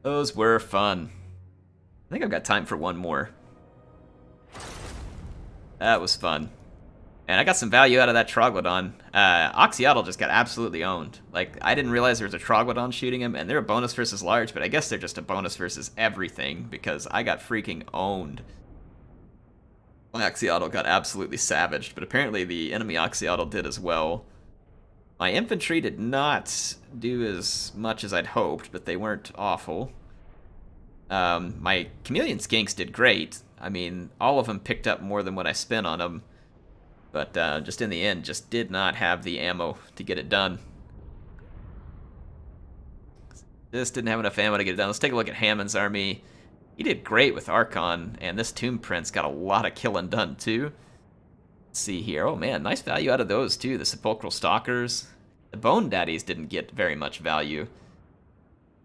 Those were fun. I think I've got time for one more. That was fun. And I got some value out of that Troglodyte. Oxyotl just got absolutely owned. Like, I didn't realize there was a Troglodyte shooting him, and they're a bonus versus large, but I guess they're just a bonus versus everything, because I got freaking owned. Oxyotl got absolutely savaged, but apparently the enemy Oxyotl did as well. My infantry did not do as much as I'd hoped, but they weren't awful. My chameleon skinks did great. I mean, all of them picked up more than what I spent on them. But just in the end, just did not have the ammo to get it done. Just didn't have enough ammo to get it done. Let's take a look at Hammond's army. He did great with Archon, and this Tomb Prince got a lot of killing done too. Let's see here. Oh man, nice value out of those too. The Sepulchral Stalkers. The Bone Daddies didn't get very much value.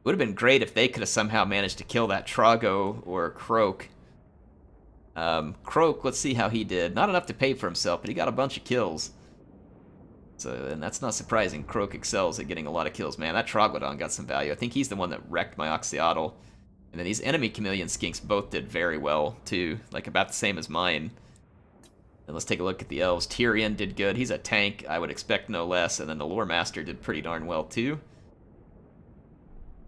Would have been great if they could have somehow managed to kill that Trago or Croak. Croak, let's see how he did. Not enough to pay for himself, but he got a bunch of kills. So, and that's not surprising. Croak excels at getting a lot of kills. Man, that Troglodyte got some value. I think he's the one that wrecked my Oxyotl. And then these enemy chameleon skinks both did very well, too. Like, about the same as mine. And let's take a look at the elves. Tyrion did good. He's a tank. I would expect no less. And then the Lore Master did pretty darn well, too.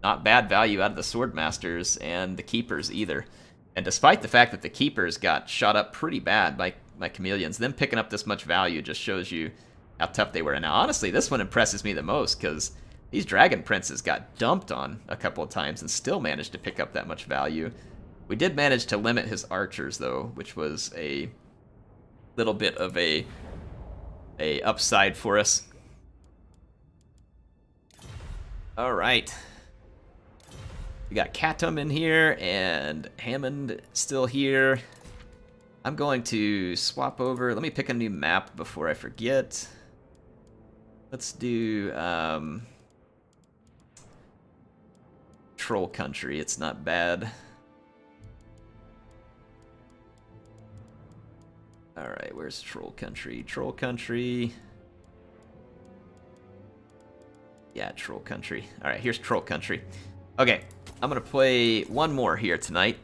Not bad value out of the Swordmasters and the Keepers, either. And despite the fact that the Keepers got shot up pretty bad by my chameleons, them picking up this much value just shows you how tough they were. And now, honestly, this one impresses me the most, because these Dragon Princes got dumped on a couple of times and still managed to pick up that much value. We did manage to limit his archers, though, which was a little bit of a upside for us. We got Catum in here, and Hammond still here. I'm going to swap over. Let me pick a new map before I forget. Let's do Troll Country. It's not bad. Alright, where's Troll Country? Troll Country. Yeah, Troll Country. Alright, here's Troll Country. Okay, I'm gonna play one more here tonight.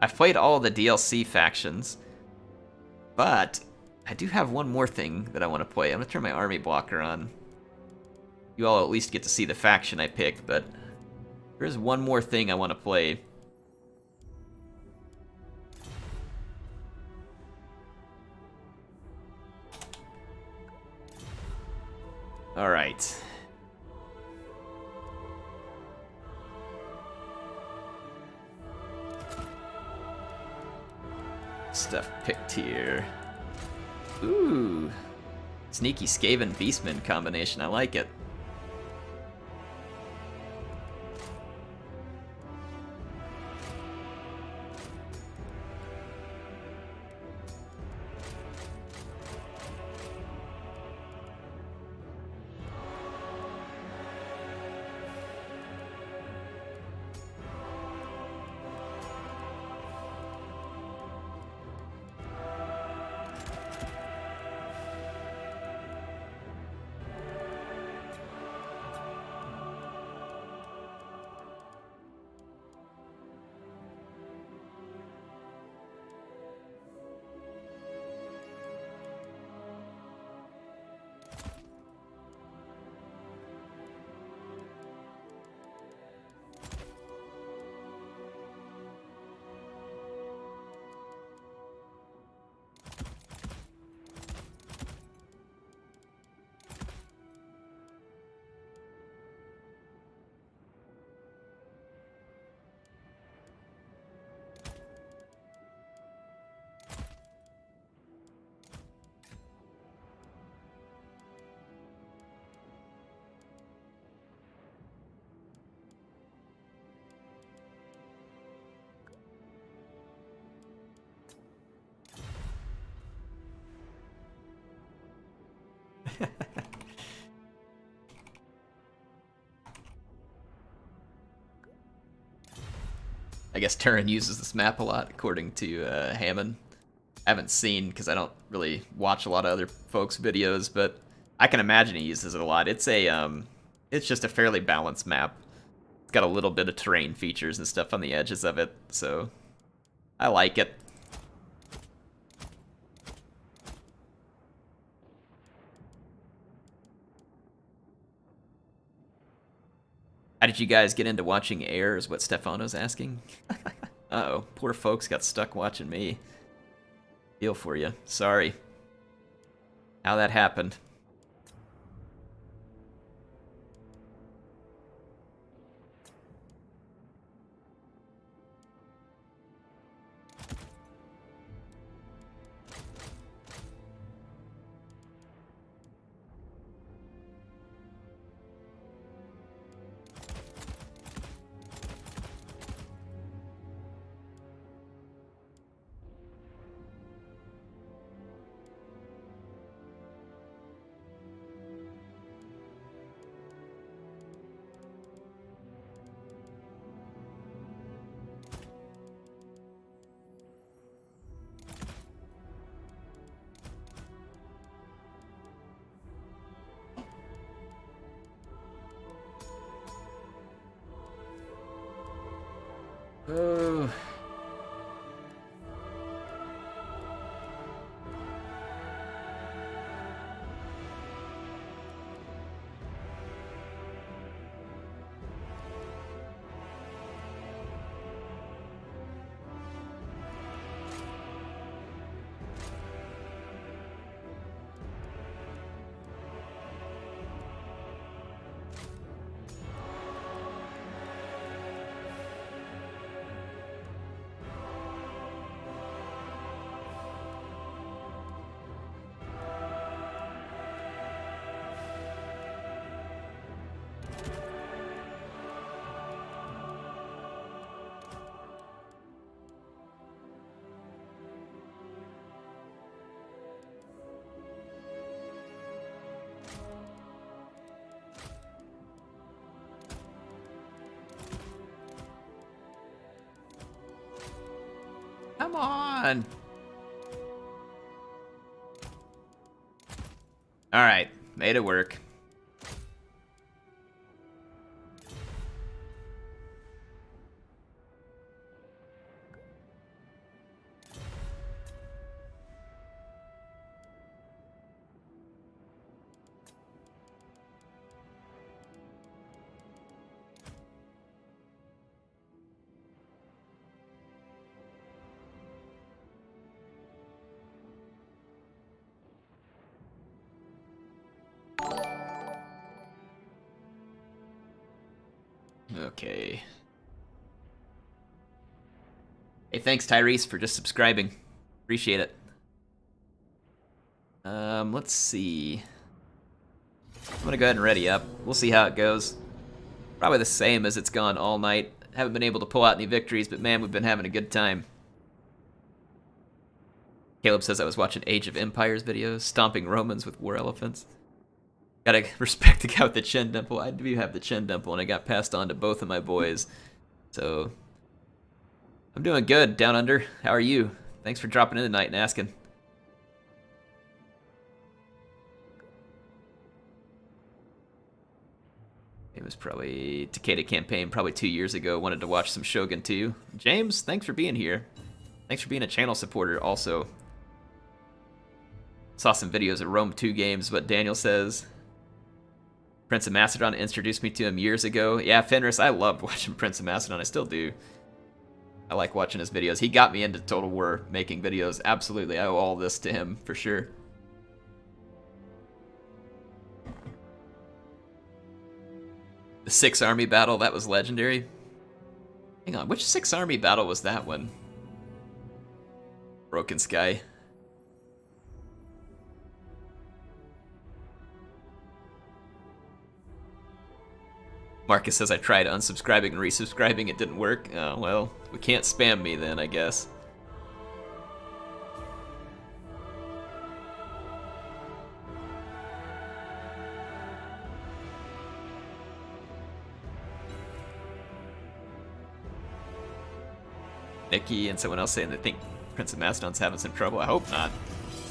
I've played all the DLC factions, but I do have one more thing that I want to play. I'm gonna turn my army blocker on. You all at least get to see the faction I picked, but there's one more thing I want to play. Alright. Stuff picked here. Ooh. Sneaky Skaven Beastman combination. I like it. I guess Turin uses this map a lot, according to Hammond. I haven't seen, because I don't really watch a lot of other folks' videos, but I can imagine he uses it a lot. It's it's just a fairly balanced map. It's got a little bit of terrain features and stuff on the edges of it, so I like it. How did you guys get into watching Air, is what Stefano's asking? Uh-oh, poor folks got stuck watching me. Feel for you. Sorry. How that happened. Oh. Come on. Alright, made it work. Okay. Hey, thanks Tyrese for just subscribing. Appreciate it. Let's see. I'm gonna go ahead and ready up. We'll see how it goes. Probably the same as it's gone all night. Haven't been able to pull out any victories, but man, we've been having a good time. Caleb says I was watching Age of Empires videos, stomping Romans with war elephants. Gotta respect the guy with the chin dimple. I do have the chin dimple, and I got passed on to both of my boys. So, I'm doing good, Down Under. How are you? Thanks for dropping in tonight and asking. It was probably Takeda campaign, probably 2 years ago. Wanted to watch some Shogun 2. James, thanks for being here. Thanks for being a channel supporter also. Saw some videos of Rome 2 games, what Daniel says. Prince of Macedon introduced me to him years ago. Yeah, Fenris, I loved watching Prince of Macedon. I still do. I like watching his videos. He got me into Total War making videos. Absolutely, I owe all this to him, for sure. The 6 army battle, that was legendary. Hang on, which 6 army battle was that one? Broken Sky. Marcus says I tried unsubscribing and resubscribing, it didn't work. Oh, well, we can't spam me then, I guess. Nikki and someone else saying they think Prince of Macedon's having some trouble. I hope not.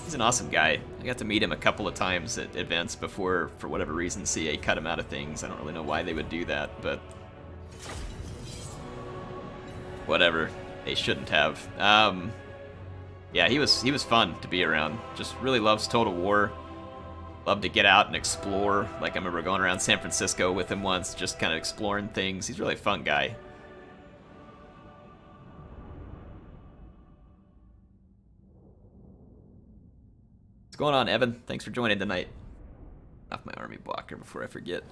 He's an awesome guy. I got to meet him a couple of times at events before, for whatever reason, CA cut him out of things. I don't really know why they would do that, but whatever. They shouldn't have. Yeah, he was fun to be around. Just really loves Total War. Loved to get out and explore. Like I remember going around San Francisco with him once, just kind of exploring things. He's a really fun guy. What's going on, Evan? Thanks for joining tonight. Off my army blocker before I forget.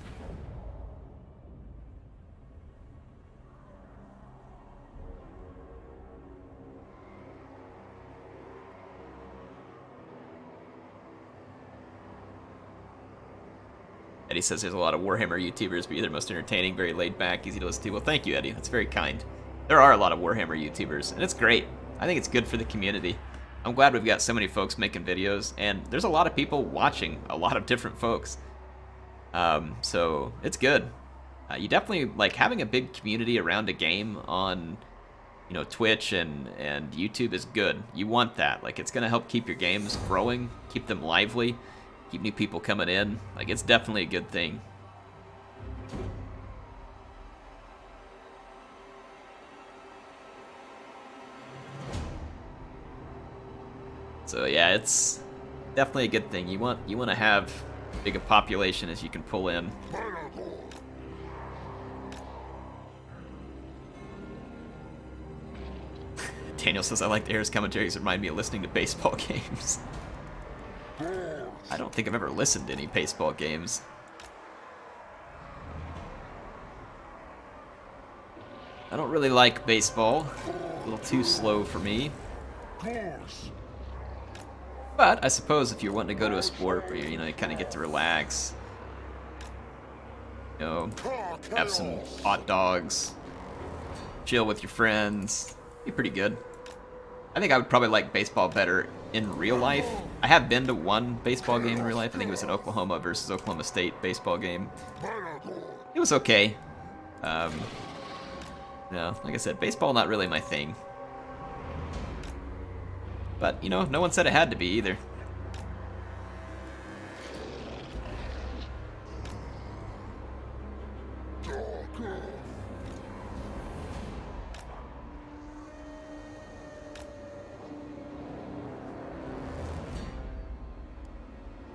Eddie says there's a lot of Warhammer YouTubers, but either most entertaining, very laid back, easy to listen to. Well, thank you, Eddie. That's very kind. There are a lot of Warhammer YouTubers, and it's great. I think it's good for the community. I'm glad we've got so many folks making videos, and there's a lot of people watching, a lot of different folks. So it's good. You definitely, like, having a big community around a game on, you know, Twitch and YouTube is good. You want that. Like, it's going to help keep your games growing, keep them lively, keep new people coming in. Like, it's definitely a good thing. So yeah, it's definitely a good thing. You want to have as big a population as you can pull in. Daniel says I like the Harris commentaries. Remind me of listening to baseball games. I don't think I've ever listened to any baseball games. I don't really like baseball. A little too slow for me. But I suppose if you're wanting to go to a sport where you kind of get to relax, you know, have some hot dogs, chill with your friends, be pretty good. I think I would probably like baseball better in real life. I have been to one baseball game in real life. I think it was an Oklahoma versus Oklahoma State baseball game. It was okay. No, like I said, baseball not really my thing. But, you know, no one said it had to be either.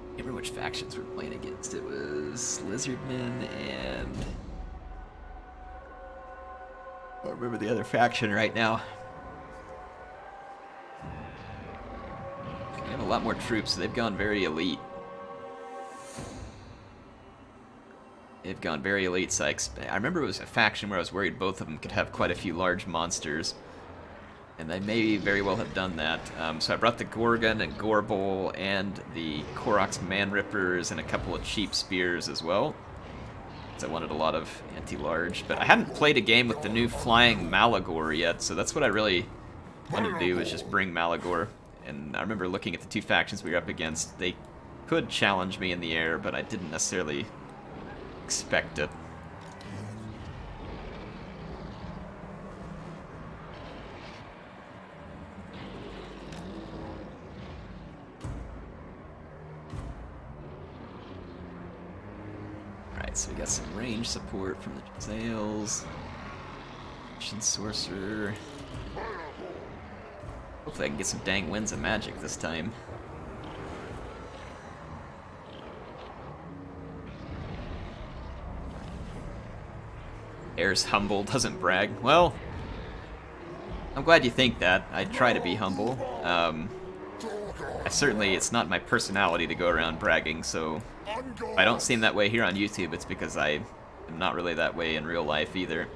I remember which factions we're playing against. It was Lizardmen and... I don't remember the other faction right now. They have a lot more troops, so they've gone very elite. They've gone very elite, so I remember it was a faction where I was worried both of them could have quite a few large monsters. And they may very well have done that. So I brought the Gorgon and Gorbol and the Koroks Man-Rippers and a couple of cheap spears as well. So I wanted a lot of anti-large. But I hadn't played a game with the new Flying Malagor yet, so that's what I really wanted to do, is just bring Malagor. And I remember looking at the two factions we were up against. They could challenge me in the air, but I didn't necessarily expect it. Alright, so we got some range support from the Jezzails. Ancient Sorcerer. Hopefully I can get some dang winds of magic this time. Air's humble, doesn't brag. Well, I'm glad you think that. I try to be humble. It's not my personality to go around bragging, so if I don't seem that way here on YouTube, it's because I am not really that way in real life either.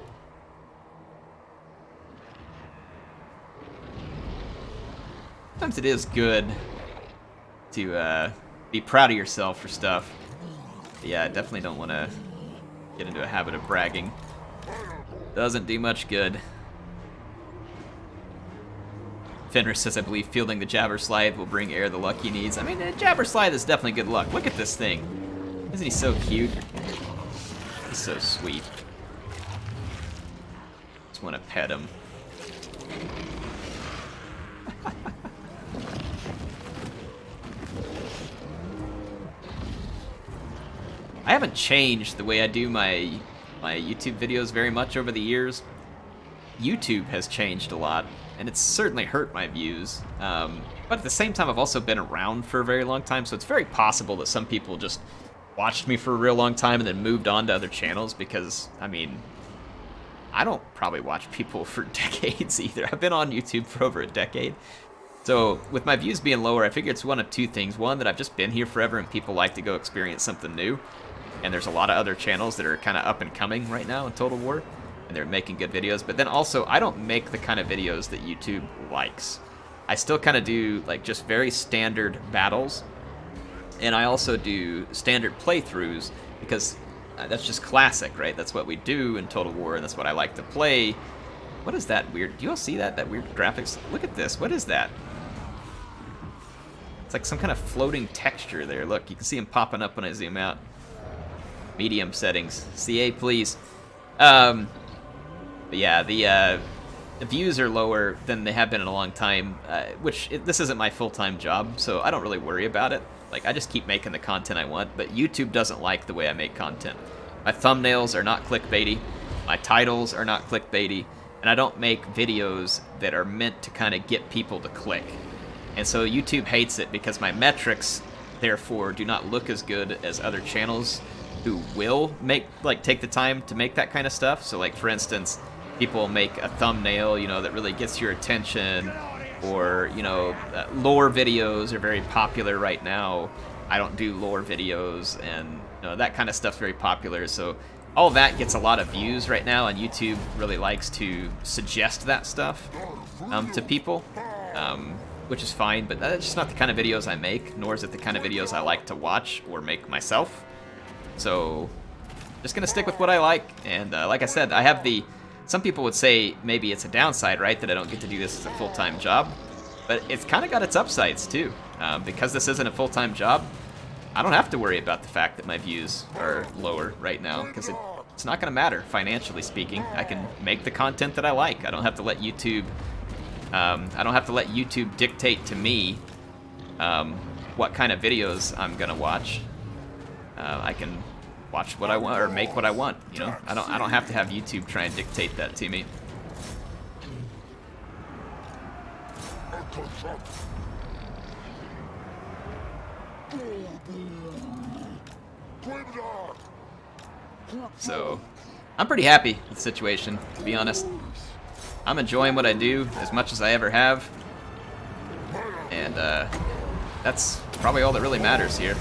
Sometimes it is good to be proud of yourself for stuff. But yeah, I definitely don't want to get into a habit of bragging. Doesn't do much good. Fenris says, I believe fielding the Jabber Slide will bring Air the luck he needs. I mean, the Jabber Slide is definitely good luck. Look at this thing. Isn't he so cute? He's so sweet. Just want to pet him. I haven't changed the way I do my YouTube videos very much over the years. YouTube has changed a lot, and it's certainly hurt my views. But at the same time, I've also been around for a very long time, so it's very possible that some people just watched me for a real long time and then moved on to other channels, because, I mean, I don't probably watch people for decades either. I've been on YouTube for over a decade. So with my views being lower, I figure it's one of two things. One, that I've just been here forever and people like to go experience something new. And there's a lot of other channels that are kind of up and coming right now in Total War, and they're making good videos. But then also, I don't make the kind of videos that YouTube likes. I still kind of do like just very standard battles, and I also do standard playthroughs, because that's just classic, right? That's what we do in Total War, and that's what I like to play. What is that weird? Do you all see that? That weird graphics? Look at this. What is that? It's like some kind of floating texture there. Look, you can see him popping up when I zoom out. Medium settings. CA, please. But yeah, the views are lower than they have been in a long time, this isn't my full-time job, so I don't really worry about it. Like, I just keep making the content I want, but YouTube doesn't like the way I make content. My thumbnails are not clickbaity, my titles are not clickbaity, and I don't make videos that are meant to kind of get people to click. And so YouTube hates it because my metrics, therefore, do not look as good as other channels who will take the time to make that kind of stuff. So like, for instance, people make a thumbnail, that really gets your attention, or, lore videos are very popular right now. I don't do lore videos, and that kind of stuff's very popular. So all that gets a lot of views right now, and YouTube really likes to suggest that stuff to people, which is fine, but that's just not the kind of videos I make, nor is it the kind of videos I like to watch or make myself. So, just gonna stick with what I like, and like I said, I have some people would say maybe it's a downside, right, that I don't get to do this as a full-time job, but it's kind of got its upsides too. Because this isn't a full-time job, I don't have to worry about the fact that my views are lower right now, because it's not gonna matter, financially speaking. I can make the content that I like. I don't have to let YouTube I don't have to let YouTube dictate to me what kind of videos I'm gonna watch. I can watch what I want or make what I want. You know, I don't have to have YouTube try and dictate that to me. So, I'm pretty happy with the situation, to be honest. I'm enjoying what I do as much as I ever have. And, that's probably all that really matters here.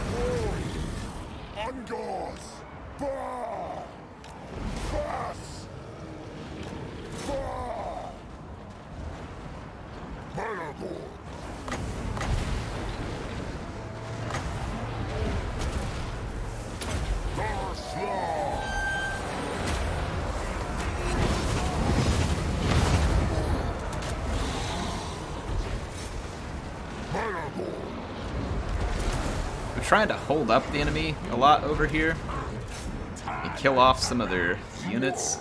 I'm trying to hold up the enemy a lot over here and kill off some of their units.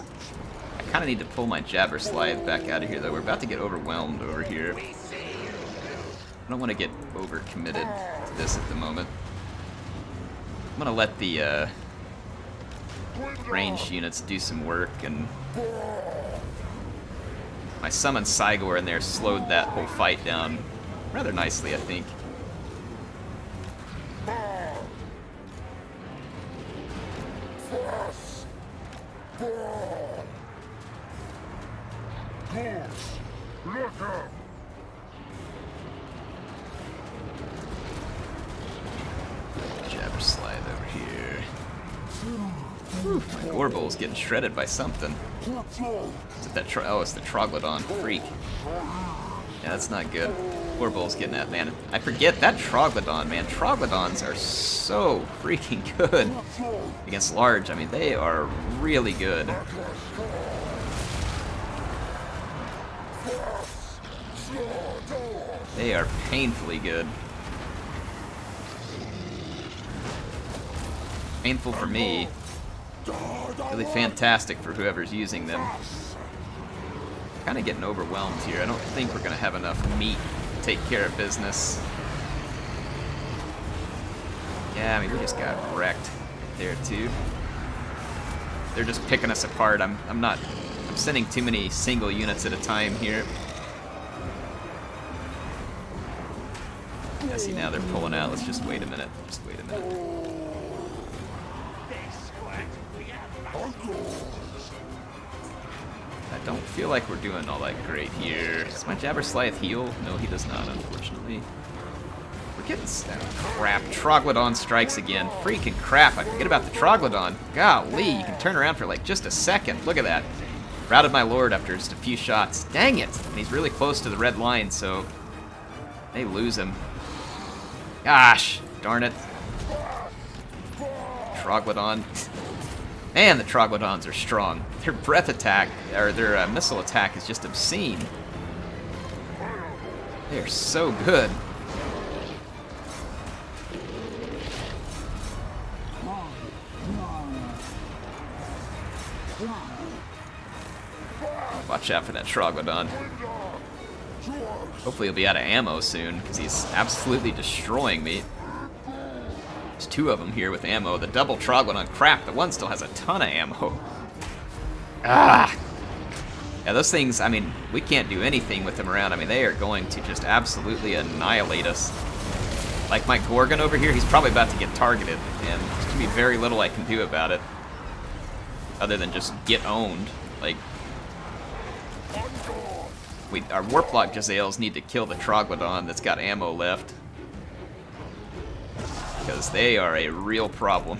I kind of need to pull my Jabber Slide back out of here, though. We're about to get overwhelmed over here. I don't want to get overcommitted to this at the moment. I'm going to let the ranged units do some work, and my Summon Cygor in there slowed that whole fight down rather nicely, I think. Jabber Slide over here. Whew, my Gorbul's getting shredded by something. Is it that oh, it's the Troglodon freak. Yeah, that's not good. Gorbul's getting that, man. I forget that Troglodon, man. Troglodons are so freaking good against large. I mean, they are really good. They are painfully good. Painful for me. Really fantastic for whoever's using them. Kind of getting overwhelmed here. I don't think we're going to have enough meat to take care of business. Yeah, I mean, we just got wrecked there, too. They're just picking us apart. I'm sending too many single units at a time here. I see now they're pulling out. Let's just wait a minute. Just wait a minute. I don't feel like we're doing all that great here. Does my Jabber Slythe heal? No, he does not, unfortunately. We're getting crap. Troglodon strikes again. Freaking crap. I forget about the Troglodon. Golly, you can turn around for like just a second. Look at that. Routed my lord after just a few shots. Dang it! And he's really close to the red line, so they lose him. Gosh, darn it. Troglodon. Man, the Troglodons are strong. Their breath attack, or their missile attack is just obscene. They are so good. Watch out for that Troglodon. Hopefully he'll be out of ammo soon, because he's absolutely destroying me. There's two of them here with ammo. The double Troglodon, crap, the one still has a ton of ammo. Ah! Yeah, those things, I mean, we can't do anything with them around. I mean, they are going to just absolutely annihilate us. Like my Gorgon over here, he's probably about to get targeted, and there's going to be very little I can do about it. Other than just get owned. Like, our Warplock Jazales need to kill the Troglodon that's got ammo left. Because they are a real problem.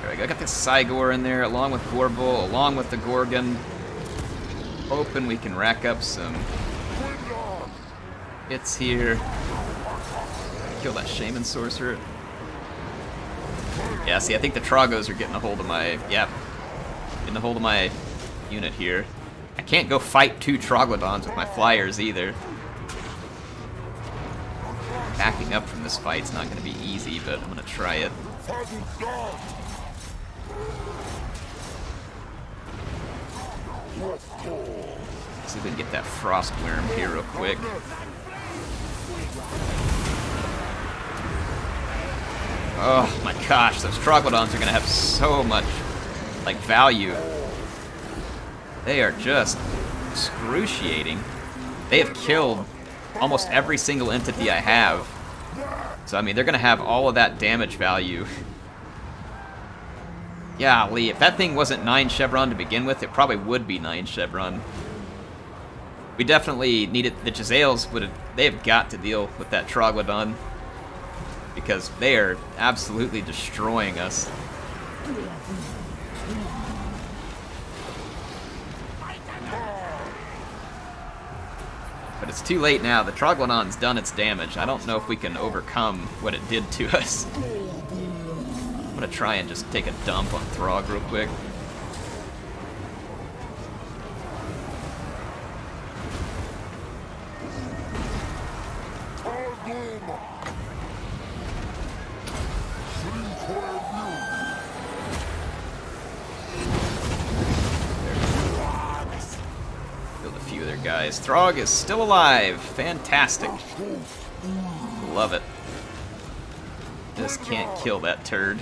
There we go. I got the Cygor in there along with Gorbul, along with the Gorgon. Hoping we can rack up some hits here. Kill that Shaman Sorcerer. Yeah, see, I think the Trogos are getting a hold of my, getting a hold of my unit here. I can't go fight 2 Troglodons with my flyers either. Backing up from this fight's not going to be easy, but I'm going to try it. See if we can get that frost worm here real quick. Oh my gosh, those Troglodons are going to have so much, like, value. They are just excruciating. They have killed almost every single entity I have. So, I mean, they're going to have all of that damage value. Golly, if that thing wasn't 9 Chevron to begin with, it probably would be 9 Chevron. We definitely needed... The Jezzails would have... They have got to deal with that Troglodon. Because they are absolutely destroying us. But it's too late now. The Troglodon's done its damage. I don't know if we can overcome what it did to us. I'm gonna try and just take a dump on Throg real quick. Killed a few of their guys. Throg is still alive. Fantastic. Love it. Just can't kill that turd.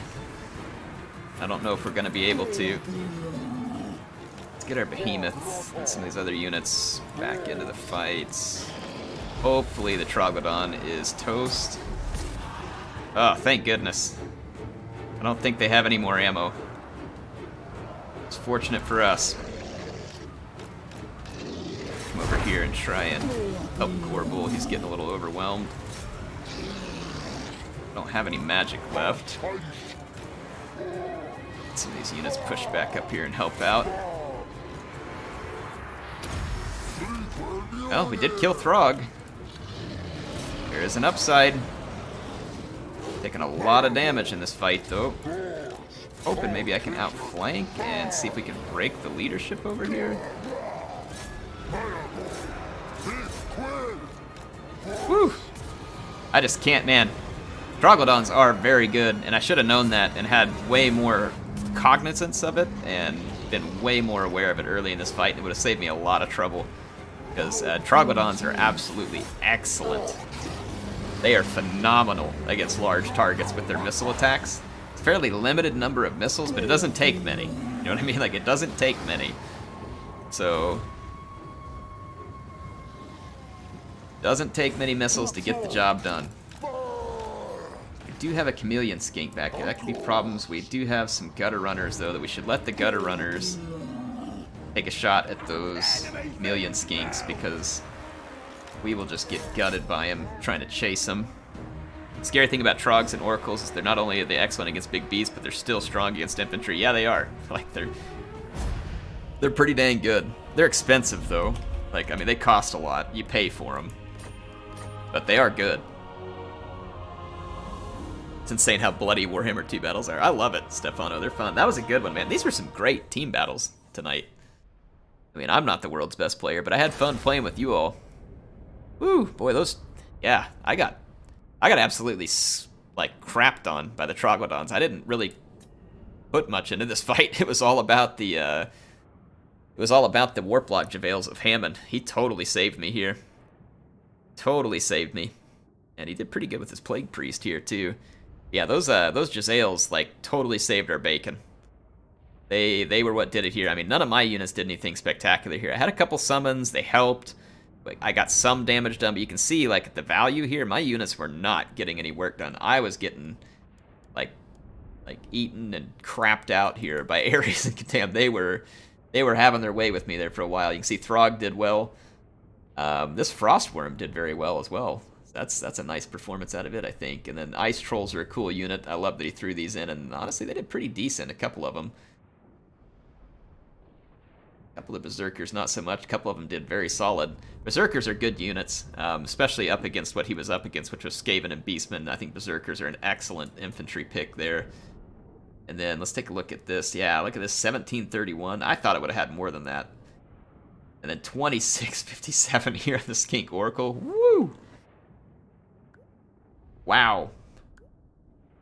I don't know if we're gonna be able to. Let's get our behemoths and some of these other units back into the fights. Hopefully the Troglodon is toast. Oh, thank goodness. I don't think they have any more ammo. It's fortunate for us. Come over here and try and help Gorbul. He's getting a little overwhelmed. I don't have any magic left. Some of these units push back up here and help out. Well, we did kill Throg. There is an upside. Taking a lot of damage in this fight, though. Hoping maybe I can outflank and see if we can break the leadership over here. Whew! I just can't, man. Troglodons are very good, and I should have known that and had way more cognizance of it and been way more aware of it early in this fight. It would have saved me a lot of trouble, because Troglodons are absolutely excellent. They are phenomenal against large targets with their missile attacks. It's a fairly limited number of missiles, but it doesn't take many. You know what I mean? Like, it doesn't take many. So, doesn't take many missiles to get the job done. We do have a chameleon skink back here. That could be problems. We do have some gutter runners, though, that we should let the gutter runners take a shot at those chameleon skinks, because we will just get gutted by him trying to chase them. The scary thing about Trogs and Oracles is they're not only are they excellent against big beasts, but they're still strong against infantry. Yeah, they are. Like, they're pretty dang good. They're expensive, though. Like, I mean, they cost a lot. You pay for them. But they are good. It's insane how bloody Warhammer 2 battles are. I love it, Stefano. They're fun. That was a good one, man. These were some great team battles tonight. I mean, I'm not the world's best player, but I had fun playing with you all. Woo, boy, those... Yeah, I got absolutely, like, crapped on by the Troglodons. I didn't really put much into this fight. It was all about the, Warplock Javales of Hammond. He totally saved me here. Totally saved me. And he did pretty good with his Plague Priest here, too. Yeah, those Jezzails, like, totally saved our bacon. They were what did it here. I mean, none of my units did anything spectacular here. I had a couple summons. They helped. I got some damage done, but you can see, like, the value here, my units were not getting any work done. I was getting, like eaten and crapped out here by Ares and Catan. They were having their way with me there for a while. You can see Throg did well. This Frostworm did very well as well. That's a nice performance out of it, I think. And then Ice Trolls are a cool unit. I love that he threw these in, and honestly, they did pretty decent, a couple of them. A couple of Berserkers, not so much. A couple of them did very solid. Berserkers are good units, especially up against what he was up against, which was Skaven and Beastmen. I think Berserkers are an excellent infantry pick there. And then let's take a look at this. Yeah, look at this, 1731. I thought it would have had more than that. And then 2657 here on the Skink Oracle. Woo! Wow.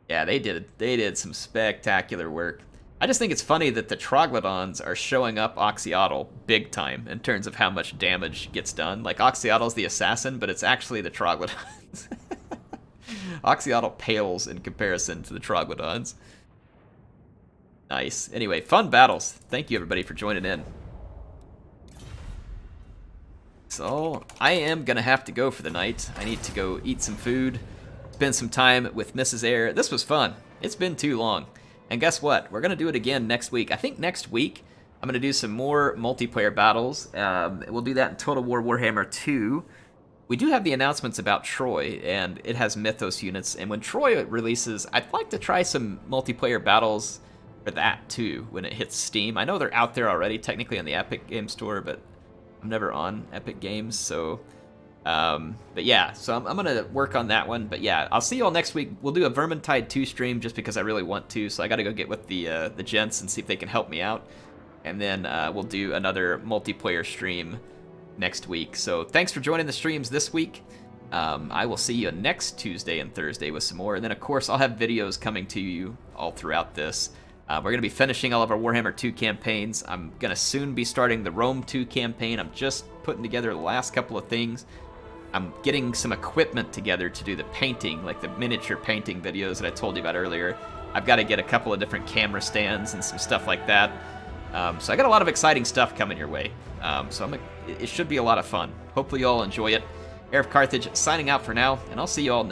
Yeah, they did some spectacular work. I just think it's funny that the Troglodons are showing up Oxyotl big time in terms of how much damage gets done. Like, Oxyotl's the assassin, but it's actually the Troglodons. Oxyotl pales in comparison to the Troglodons. Nice. Anyway, fun battles. Thank you, everybody, for joining in. So, I am going to have to go for the night. I need to go eat some food, spend some time with Mrs. Air. This was fun. It's been too long. And guess what? We're going to do it again next week. I think next week I'm going to do some more multiplayer battles. We'll do that in Total War Warhammer 2. We do have the announcements about Troy, and it has Mythos units. And when Troy releases, I'd like to try some multiplayer battles for that too when it hits Steam. I know they're out there already, technically on the Epic Game Store, but I'm never on Epic Games, so... but yeah, so I'm going to work on that one. But yeah, I'll see you all next week. We'll do a Vermintide 2 stream just because I really want to. So I got to go get with the gents and see if they can help me out. And then we'll do another multiplayer stream next week. So thanks for joining the streams this week. I will see you next Tuesday and Thursday with some more. And then, of course, I'll have videos coming to you all throughout this. We're going to be finishing all of our Warhammer 2 campaigns. I'm going to soon be starting the Rome 2 campaign. I'm just putting together the last couple of things. I'm getting some equipment together to do the painting, like the miniature painting videos that I told you about earlier. I've got to get a couple of different camera stands and some stuff like that. So I got a lot of exciting stuff coming your way. It should be a lot of fun. Hopefully you all enjoy it. HeirofCarthage signing out for now, and I'll see you all next